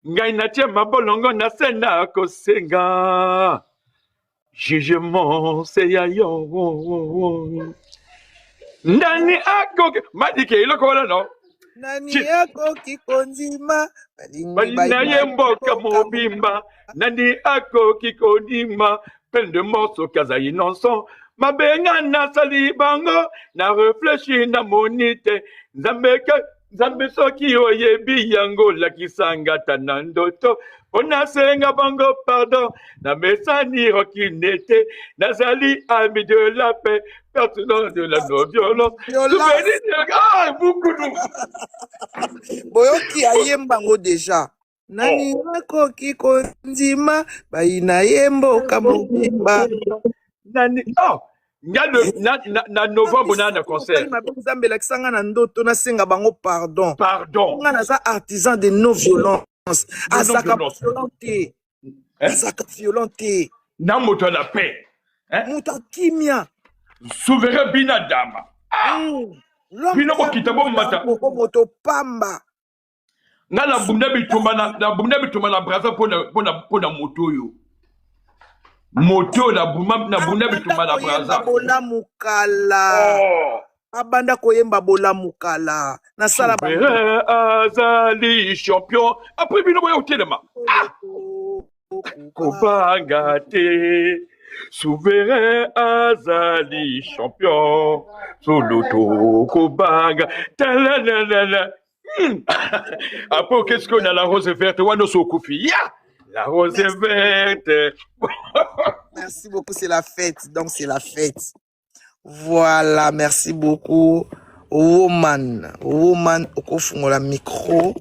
Speaker 20: Ngai natie mabolongo na sena kosenga. Jugement c'est ya yo. Ndani ako madike iloko wala no.
Speaker 2: Nani yako kikondima
Speaker 20: Balina yemboka mobimba Nani ako kikondima Plein de morceaux kazayi nonson Mabenga na sali bango Na réfléchi na monite Zambe soki oyebi yango Lakisanga tanandoto Ona senga bango pardon Na mesani rokinete Nazali ami de la paix Pertinent de la non-violence beaucoup de
Speaker 2: Boyoki ayembango déjà. Nani yako kikondima Baina yemboka mobimba.
Speaker 20: Nani na novembre na concert.
Speaker 2: Nzambe lakisanga na ndoto na senga bango pardon.
Speaker 20: Pardon.
Speaker 2: Nga naza artisan de non-violence. Azaka violente. Azaka violente.
Speaker 20: Na moto la paix.
Speaker 2: Muta kimia.
Speaker 20: Souverain binadama. Bino ko kitabo mata.
Speaker 2: Moto pamba.
Speaker 20: Na la bumna bituma na braza pona moto yo. Moto la bumna bituma na braza.
Speaker 2: Bola mukala. Abanda koyemba bola mukala. Na sala
Speaker 20: azali champion. Après bino boya otelema. Kobanga te. Souverain azali champion. Soloto kobanga. Après, qu'est-ce qu'on a la rose verte? La rose verte.
Speaker 2: Merci beaucoup, c'est la fête. Donc, c'est la fête. Voilà, merci beaucoup. Woman, au micro.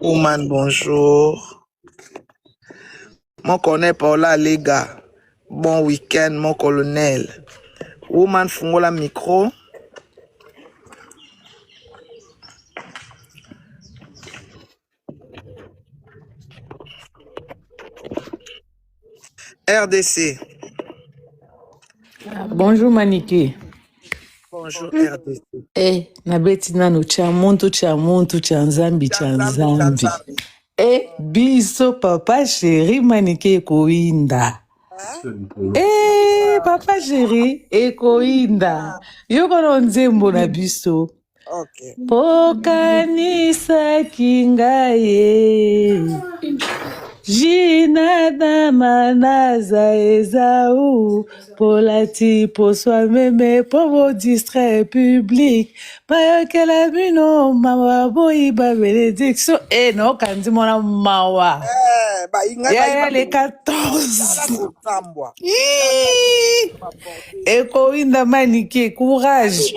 Speaker 2: Woman, bonjour. Mon connaît Paula, les gars. Bon week-end, mon colonel. Woman, fungola micro. RDC.
Speaker 4: Bonjour Maniké.
Speaker 2: Bonjour RDC.
Speaker 4: Nabeti nano cha muntu cha nzambi. Biso papa chéri Maniké ekoinda. Papa chéri ekoinda. Yoko nzembo na biso.
Speaker 2: Okay.
Speaker 4: Pokanisa kingaye. Jina dama naza ezau polati po soi-même pour vos distraits publics. Bayokela bino mawa boyiba bénédiction. Eh non, kandi mona mawa. Yaya les 14. Eko inda manike courage.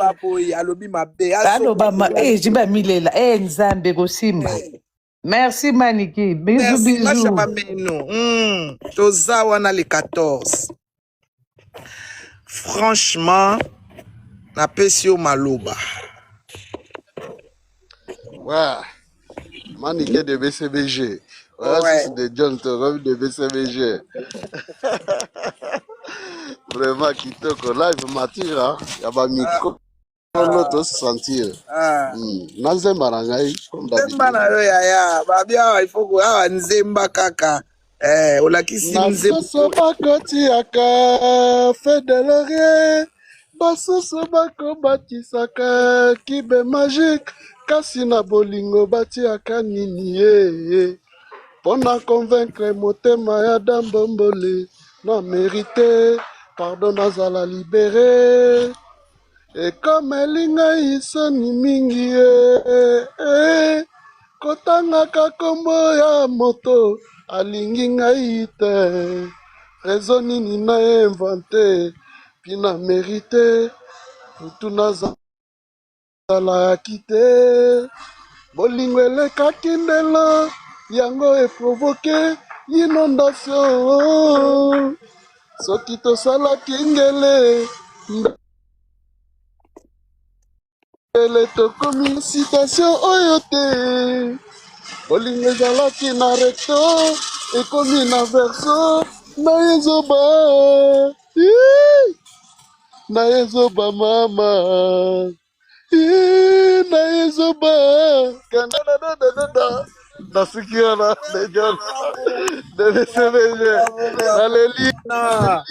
Speaker 4: Aloba ma jiba milela nzambe go simba. Merci Maniki. Bisous,
Speaker 2: Merci, ma
Speaker 4: bisous.
Speaker 2: chamameno. Toza wana les 14. Franchement, na pesio maloba.
Speaker 21: Ouais, Maniqué de BCBG. Ouais, ça c'est de John Torov de BCBG. Vraiment, Kitoko, là, il veut m'attirer, hein. Il y a pas micro, l'autre se sentir. Nanzemba Rangaï, comme d'habitude.
Speaker 2: Nzemba na yo yaya, babia, il faut que nzemba kaka. Olakisi nzemba.
Speaker 21: Nasoso bakoti aka, fait de laurier. Basoso bako batisaka, kibe magique. Kasi na bolingo batiaka nini ye. Pona convaincre motema ya dambombole. Non mérité, pardon nazala libéré. Et comme elinga isoni mingi ye. Kotangaka kombo ya moto, alingi ngai te. Raison nini na inventé, pina mérité. Mutu nazala ya kite. Bolingo elekaki ndelo, yango eprovoke inondation. Soki tosalaki ngele, ndele tokomi citation oyo te. Bolingo ezalaki na recto, ekomi na verso, na yezoba. Na yezoba mama. Na yezoba. Nasikiona John de BCBG. Alléluia.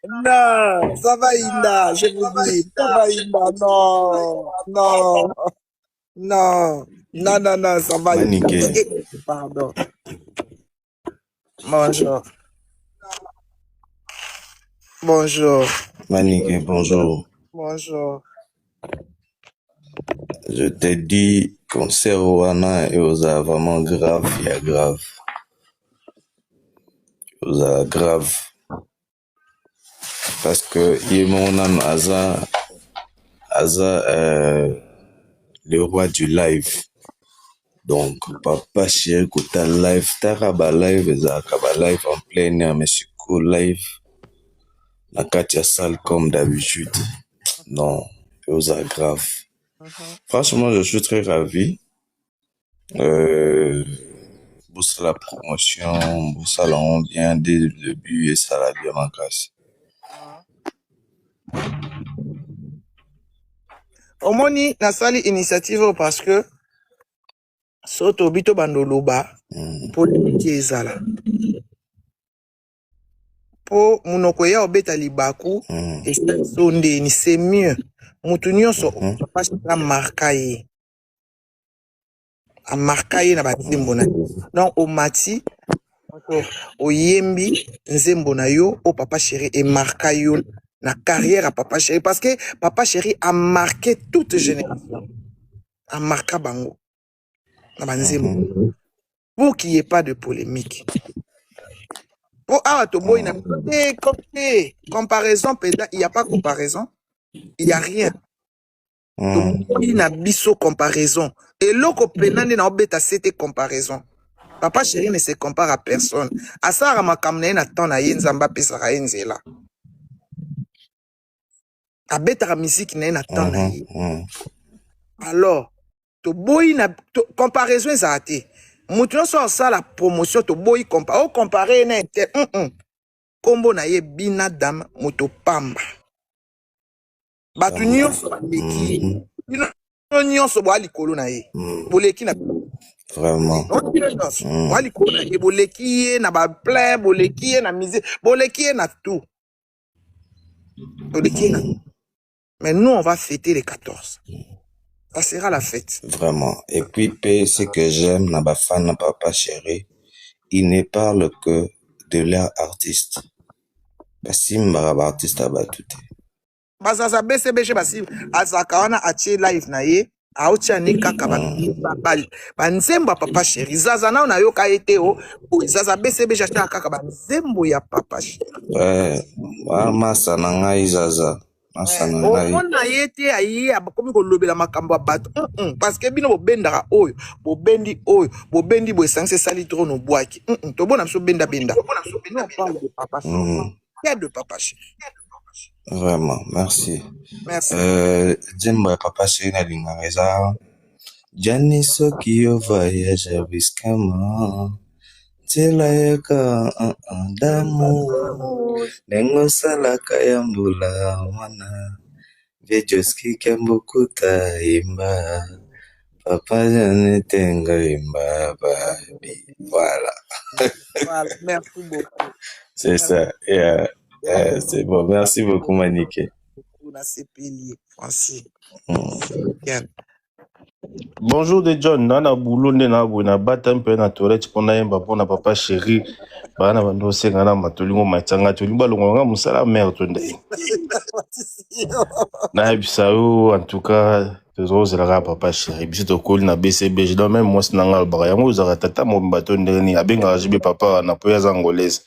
Speaker 2: Non, ça va Inda, je vous dis, ça va Inda, non, non, non, non, non, non, ça va Inda. Pardon. Bonjour. Bonjour.
Speaker 22: Manique, bonjour.
Speaker 2: Bonjour.
Speaker 22: Je t'ai dit, concert Wana et aux vraiment grave, il y a grave. Aux grave. Parce que Yemonan Aza, le roi du live. Donc, papa chéri, kota live, taraba live, ezakaba live en plein air, mais c'est cool live. La Katia salle comme d'habitude. Non, c'est grave. Franchement, je suis très ravi. Pour la promotion, pour ça, on vient dès le début et ça l'a bien cassé.
Speaker 2: Omoni nasali initiative parce que soto bito bandoloba pour les ezala. Po munoko ya obeta libaku et sonde ni c'est mieux. Mutu nyonso pas marka ye. A marka ye na bazembo na. Donc au mati au yembi nzembo na yo au papa chéri et marka yo na carrière à papa chéri parce que papa chéri a marqué toute génération. A marqué bango. Na banzembo. Pour qu'il n'y ait pas de polémique. Pour Tobo, il n'y a pas de comparaison, il n'y a pas de comparaison. Il n'y a rien. Il n'y a pas comparaison. Et l'autre pénal n'a pas cette comparaison. Papa chéri ne se compare à personne. À ça, ma kamne na ton na yenzamba pesara yenzela. A beta musique na ton na ye. Alors, Tobo, il n'a comparaison ezate. Mouton sort ça la promotion to boy comparer na inter kombo na ye bina dame moto pamba batu nyonso baleki bino nyonso boali kolo na ye boleki na
Speaker 22: vraiment
Speaker 2: boali kolo na ye boleki ye na ba plein boleki ye na musique boleki ye na tout boleki na mais nous on va fêter les 14. Ça sera la fête.
Speaker 22: Vraiment. Et puis, ce que j'aime, na bafana papa chéri, ils ne parlent que de leur artiste. Basimba ba artiste abatute.
Speaker 2: Bazaza BCBG basi azaka wana atie live na ye autia ne kaka banzembo ya papa chéri zaza nao na yoka ete o zaza BCBG atia kaka banzembo ya papa chéri.
Speaker 22: Masa na ngai zaza. Masa na ngai.
Speaker 2: Omona ye te ayi abakomi kolobela makambo ya bato. Parce que bino bobendaka oyo, bobendi oyo, bobendi bo essence sali trop no boaki. Tobona biso benda. On parle de papa chéri. De papa chéri.
Speaker 22: Vraiment, merci.
Speaker 2: Merci.
Speaker 22: Jemba papa chéri na lingareza. Jani soki yo voyage biskama. Tela yaka damu. Nengo salaka yambula wana. Vejoski kembukuta imba. Papa jane tenga imba babi. Voilà.
Speaker 2: Voilà, merci beaucoup.
Speaker 22: C'est ça. Yeah. C'est bon. Merci beaucoup, Maniké.
Speaker 3: Bonjour de John. Nana boulot na buna bata un peu na toilette pour na pona papa chéri. Bana bando senga na matolingo matanga tolimba longa musala mère tonde. Na bisao en tout cas toujours la papa chéri. Bisito kol na BCB, je dois même moi sinanga ba yango za tata mo bato ndeni abenga jibe papa na poya zangolaise.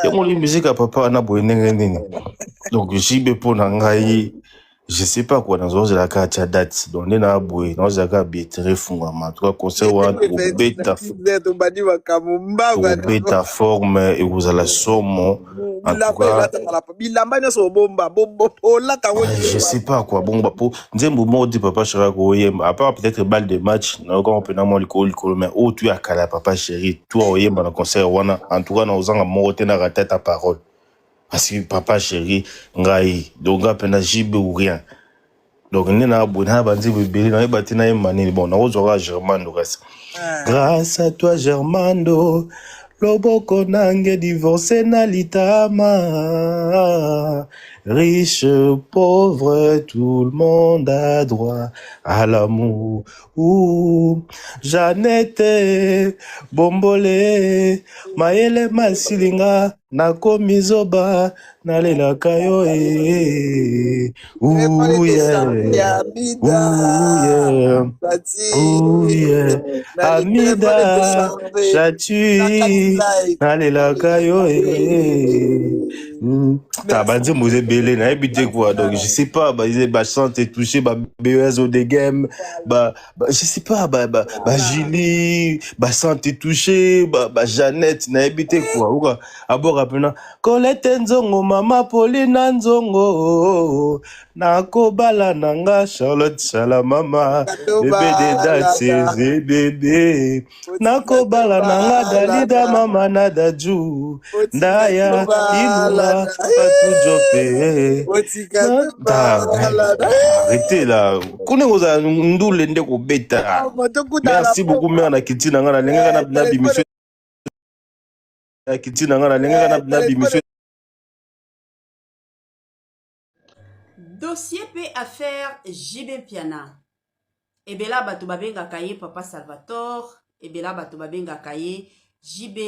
Speaker 3: Yango li musique papa na boye ndeni. Donc jibe pona ngai je sais pas quoi dans la carte date donc na boye dans la carte très fondamentalement en tout cas conseil wa beta forme et vous allez somme en tout cas je sais pas quoi bon bah pour nzembo modi papa chéri ko yemba à part peut-être balle de match na ko pena mo likolo mais oh tu as kala papa chéri toi oyemba na concert wana en tout cas na ozanga mo tena ka tête à parole. Parce que papa chéri, ngai, donc apena jibe ou rien. Donc nena abona banzi bebeli na batina manini bon na ozora Germando grâce. Grâce à toi Germando, loboko nange divorcé na litama. Riche, pauvre, tout le monde a droit à l'amour. Jeannette, Bombole, Maele Masilinga, Nako Mizoba, Nalela Kayo, Amida, Chatui, Nalela Kayo, Tabanze Mose Belé, na habité quoi, donc je sais pas, bah, ils bah, santé touché, bah, BESO des games, bah, je sais pas, bah, Julie, bah, santé touché, bah, Jeannette, na habité quoi, ou quoi, abo rapena, Colette Nzongo, Mama Pauline Nzongo, Nako Bala Nanga, Charlotte Salamama, bébé de date, bébé, Nako Bala Nanga, Dalida Mama Nadaju, Ndaya, Ilula, Patou Jopé, arrêtez là, Kounez Ndoule Ndeko Beta, merci beaucoup, mère Nakitina, Nabi, monsieur.
Speaker 11: Dossier P affaire JB Piana. Ebela bato babenga kaye papa Salvatore, ebela bato babenga kaye JB,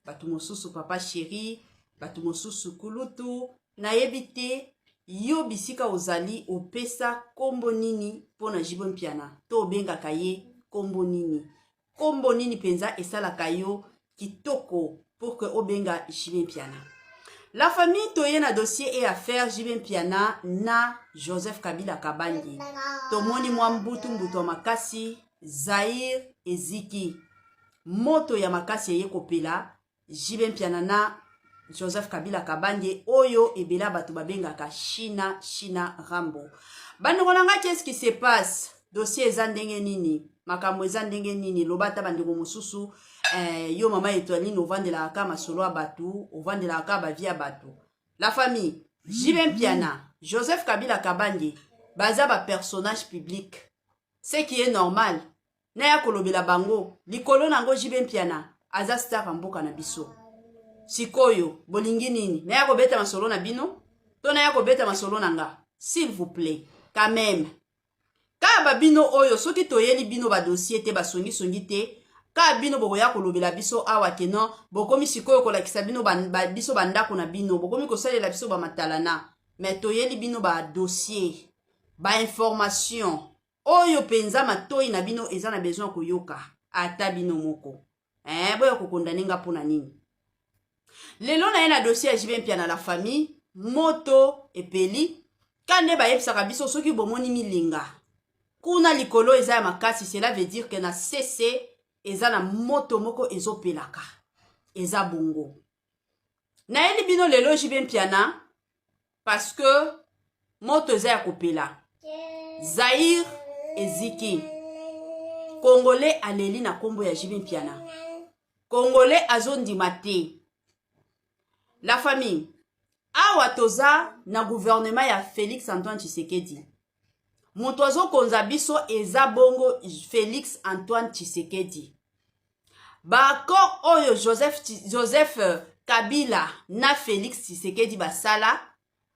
Speaker 11: bato mosusu papa chéri, bato mosusu kulutu, na yebite yo bisika ozali opesa kombo nini pona JB Piana. To benga kaye kombo nini. Kombo nini penza esala kayo kitoko pour que obenga JB Piana. La famille toye na dossier et affaire JB Piana na Joseph Kabila Kabangi. Tomoni mwambutu mbuto makasi, Zaire Eziki. Moto ya makasi ye kopela JB Piana na Joseph Kabila Kabangi oyo ebela batu babenga ka China Rambo. Bando konanga qu'est-ce qui se passe? Dossier ezandenge nini? Makambo ezandenge nini? Lobata bandeko mususu yo mama étoiline au vendela aka masolo abatu, au vendela aka bavia batu. La famille JB Piana, Joseph Kabila Kabangi, baza ba personnage public. Ce qui est normal. Na ya kolobela bango, likolo nango JB Piana, aza star mboka na biso. Sikoyo, bolingi nini? Na ya kobeta masolo na bino? To na ya kobeta masolo nanga? S'il vous plaît, quand même. Ka babino oyo, soki toyeli bino ba dossier te ba songi te, ka bino bokoya kolobela biso awa ke non bokomi sikoyo kolakisa bino biso bandako na bino bokomi kosalela biso bamatalana mais toyeli bino badossier bainformation oyo penza matoi na bino eza na besoin koyoka ata bino moko boya kokondaninga mpona nini lelo na ye na dossier ya JB Mpiana la famille moto epeli kande bayebisaka biso soki bomoni milinga kuna likolo eza ya makasi cela veut dire que na CC eza na moto moko ezopelaka eza bongo nayeli bino lelo JB Mpiana parce que moto eza ya kopela Zahir eziki Congolais aleli na kombo ya JB Mpiana Congolais azondima te la famille awa toza na gouvernement ya Félix Antoine Tshisekedi moto azokonza biso eza bongo Félix Antoine Tshisekedi baaccord oyo Joseph Kabila na Félix Tshisekedi basala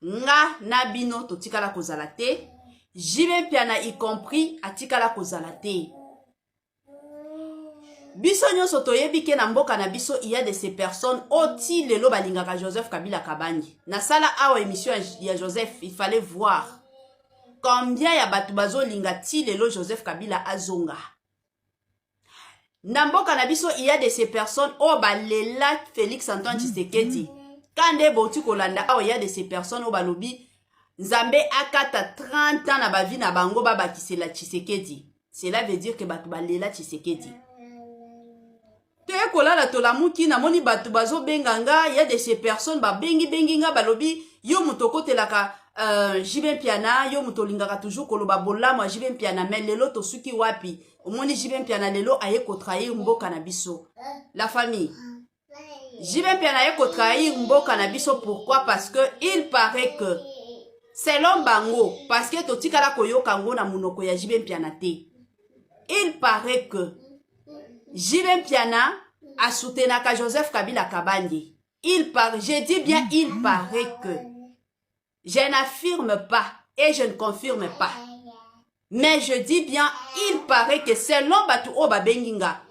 Speaker 11: nga na bino totikala kozala te JB Mpiana y compris atikala kozala te biso nyonso toyebi ke na mboka na biso il y a de ces personnes oti lelo balingaka Joseph Kabila Kabangi na sala awa émission ya Joseph il fallait voir combien ya batu bazolinga ti lelo Joseph Kabila azonga na mboka na biso il y a de ces personnes o balela Félix Antoine Tshisekedi kande boti kolanda awa il y a de ces personnes o balobi Nzambe akata 30 ans na bavi na bango babakisela Tshisekedi cela veut dire que batu balela Tshisekedi te kolala tolamuki na moni batu bazo benganga ya de ces personnes ba bengi nga balobi yo mutoko telaka JB Mpiana yo mutolingaka toujours koloba bolama JB Mpiana mais lelo tosuki wapi omoni JB Mpiana lelo aye ko trahir mboka na biso la famille JB Mpiana aye ko trahir mboka na biso pourquoi parce que il paraît que selon bango parce que totikala koyoka ngo na munoko ya JB Mpiana te il paraît que JB Mpiana a soutenu Joseph Kabila Kabangi. Je dis bien il paraît que. Je n'affirme pas et je ne confirme pas. Mais je dis bien il paraît que selon Batu Oba Benginga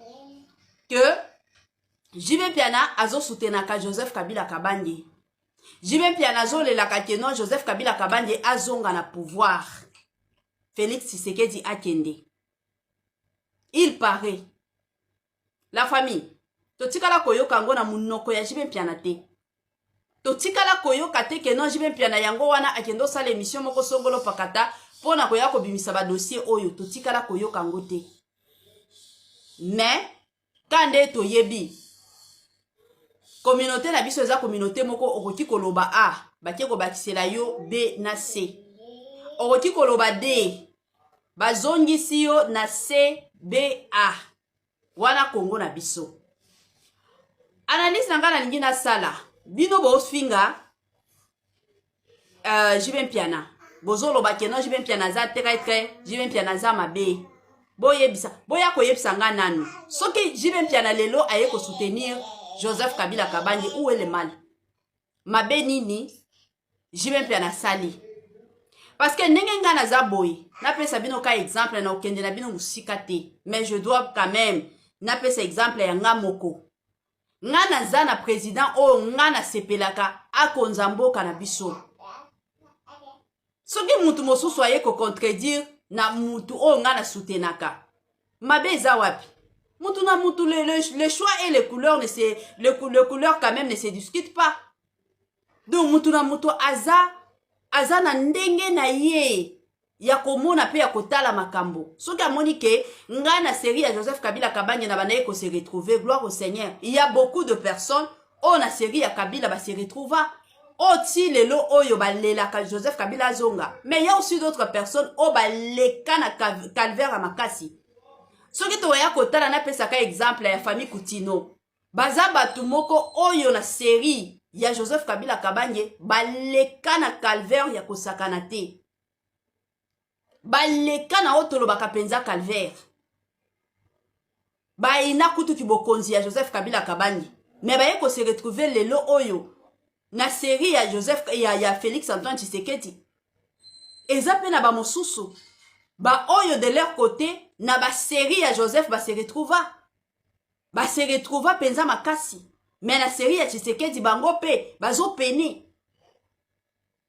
Speaker 11: que JB Mpiana a soutenu Joseph Kabila Kabangi. JB Mpiana a soutenu Joseph Kabila Kabangi a zonga na pouvoir. Félix Tshisekedi a kende. Il paraît. La famille, totikala koyoka ngo na munoko ya JB Mpiana te. Totikala koyoka te ke non JB Mpiana yango wana akendo sala émission moko songolo pakata pona koya ko bimisa ba dossier oyo totikala koyoka ngo te. Mais kande toyebi communauté na biso eza communauté moko okoki koloba A, bakie ko bakisela yo B na C. Okoki koloba D, bazongisi yo na C, B, A. Wana Congo na biso. Analyse nanga na lingi na sala. Bino bo finga JB Mpiana. Bozolo bakeno JB Mpiana za très JB Mpiana za mabe. Boyebisa. Boya koyebisa nga nanu. Soki JB Mpiana lelo aye ko soutenir Joseph Kabila Kabangi où est le mal? Mabe nini JB Mpiana sali. Parce que ndenge nga na za boy. Na pesa bino ka exemple na okende na bino musika te. Mais je dois quand même na pesa exemple ya nga moko. Nga na za na président o nga na sepelaka akonza mboka na biso. Soki mutu mosusu aye ko contredire na mutu o nga na soutenaka. Mabe eza wapi? Mutu na mutu le choix et les couleurs les couleurs quand même ne se discutent pas. Donc mutu na mutu aza na ndenge na ye. Ya komona pe ya kotala makambo. Soki amoni ke nga na série ya Joseph Kabila Kabangi na banaye ko se retrouver gloire au Seigneur. Il y a beaucoup de personnes on na série ya Kabila ba se retrouva. Oti lelo oyo balela ka Joseph Kabila zonga. Mais il y a aussi d'autres personnes o baleka na calvaire à makasi. Soki to ya kotala na pesa ka exemple ya famille Kutino. Baza batu moko oyo na série ya Joseph Kabila Kabangi baleka na calvaire ya kosakana te. Baleka na otolo bakapenza calvaire. Ba ina kutu kibokonzi ya Joseph Kabila Kabangi. Mais baye ko se retrouver lelo oyo na série ya Joseph ya Félix Antoine Tshisekedi. Eza pe na ba mosusu. Ba oyo de leur côté na ba série ya Joseph ba se retrouva. ba se retrouva penza makasi. Mais la série ya Tshisekedi bango pe bazo pene.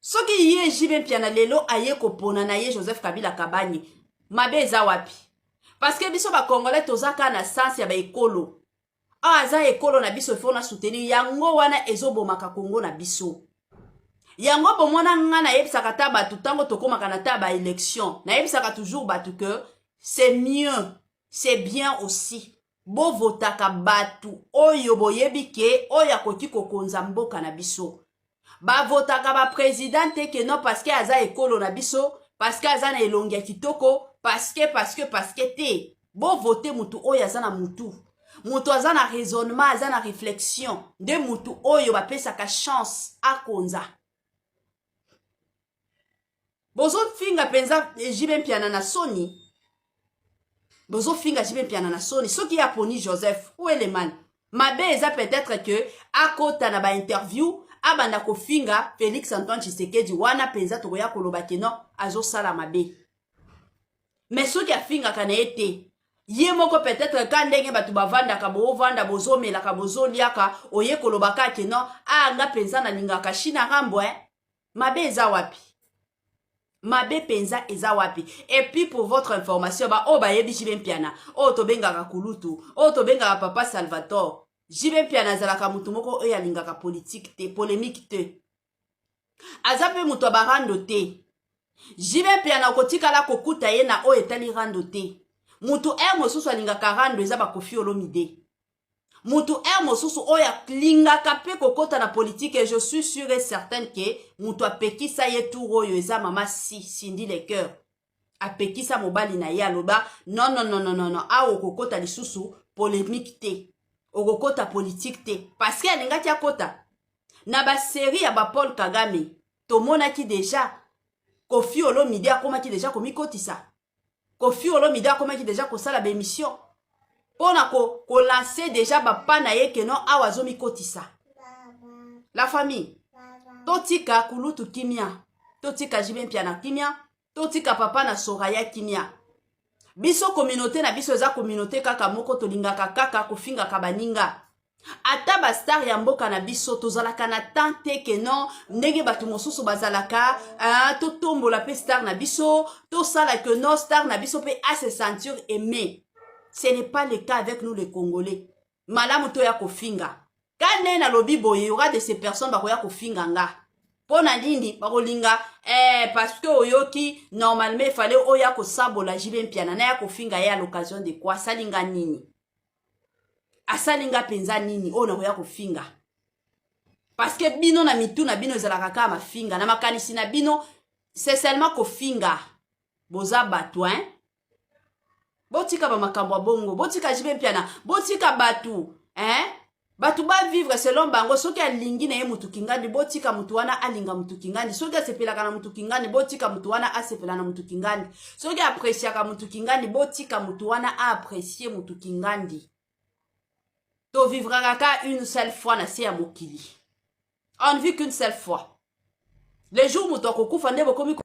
Speaker 11: Soki ye jibe piana lelo aye kopona na ye Joseph Kabila Kabanyi. Mabe eza wapi? Parce que biso ba Congolais tozaka na sens ya ba ekolo. Aza ekolo na biso ifo na soutenir yango wana ezobomaka Kongo na biso. Yango bomona nga na yebisaka ta batu tango tokomaka na ta ba élection. Na yebisaka toujours batu que c'est mieux, c'est bien aussi. Bo votaka batu oyo boyebi ke oyo akoki kokonza mboka na biso. Ba votaka ba président ke non parce que aza ekolo na biso, parce que aza na elongi ya kitoko, parce que te. Bo voter mutu oyo aza na mutu. Mutu aza na raisonnement, aza na réflexion. De mutu oyo ba pesaka chance akonza. Bozo finga penza jibe mpiana na soni. Bozo finga jibe mpiana na soni. Soki ya poni Joseph, où est le man? Mabe eza peut-être que akota na ba interview, abanda ko finga Félix Antoine Tshisekedi wana penza to ya koloba keno azo sala mabe. Mais soki ya finga kana ete ye moko peut-être ka ndenge batu bavanda ka bo vanda bozo mela ka bozo liaka oye koloba ka keno nga penza na linga ka shina rambo mabe eza wapi? Mabe penza eza wapi? Et puis pour votre information, ba o ba yebi jibe mpiana, o to bengaka kulutu, o to bengaka papa Salvatore. Jibe mpiana zalaka mutu moko oyo alingaka politique te, polémique te. Azape mutu barando te. Jibe mpiana kotikala kokuta ye na o etali rando te. Mutu mosusu alingaka rando eza ba Koffi Olomide. Mutu mosusu oya lingaka pe kokota na politique et je suis sûr et certaine que mutu apekisa ye tour oyo eza mama Cindy le cœur. Apekisa mobali na ye aloba non awo kokota lisusu polémique te. Okokota politique te parce que alingaki akota na ba série ya ba Paul Kagame tomonaki déjà Koffi Olomide akomaki déjà komikotisa. Koffi Olomide akomaki déjà kosala ba émission. Pona ko lancer déjà papa na ye que non awazomi kotisa. La famille. Totika kulutu kimia. Totika jibe mpiana kimia. Totika papa na Soraya kimia. Biso communauté na biso eza communauté kaka moko tolingaka kaka kofinga kabaninga. Ata ba star ya mboka na biso tozalaka na tante que non ndenge batu mosusu bazalaka to tombola pe star na biso to sala que non star na biso pe a se sentir aimé. Ce n'est pas le cas avec nous les Congolais. Malamu to ya kofinga. Quand na lobi boye, il y aura de ces personnes ba ya kofinga nga. Pona nini bakolinga parce que oyoki normalement il fallait oya ko sabola jibe mpiana na ya kofinga ya à l'occasion de quoi salinga nini. Asalinga penza nini ona ya kofinga. Parce que bino na mitu na bino ezalaka ka mafinga na makanisi na bino c'est seulement kofinga. Boza batu Botika ba makambo bongo, botika jibe mpiana, botika batu, Batu ba vivre selon bango, soki alingi na ye mutu kingandi, botika mutu wana alinga mutu kingandi, soki asepelaka na mutu kingandi, botika mutu wana asepela na mutu kingandi, soki apresiaka mutu kingandi, botika mutu wana apresier mutu kingandi. To vivra ka une seule fois na se ya mokili. On ne vit qu'une seule fois. Les jours mutu akokufa nde bokomi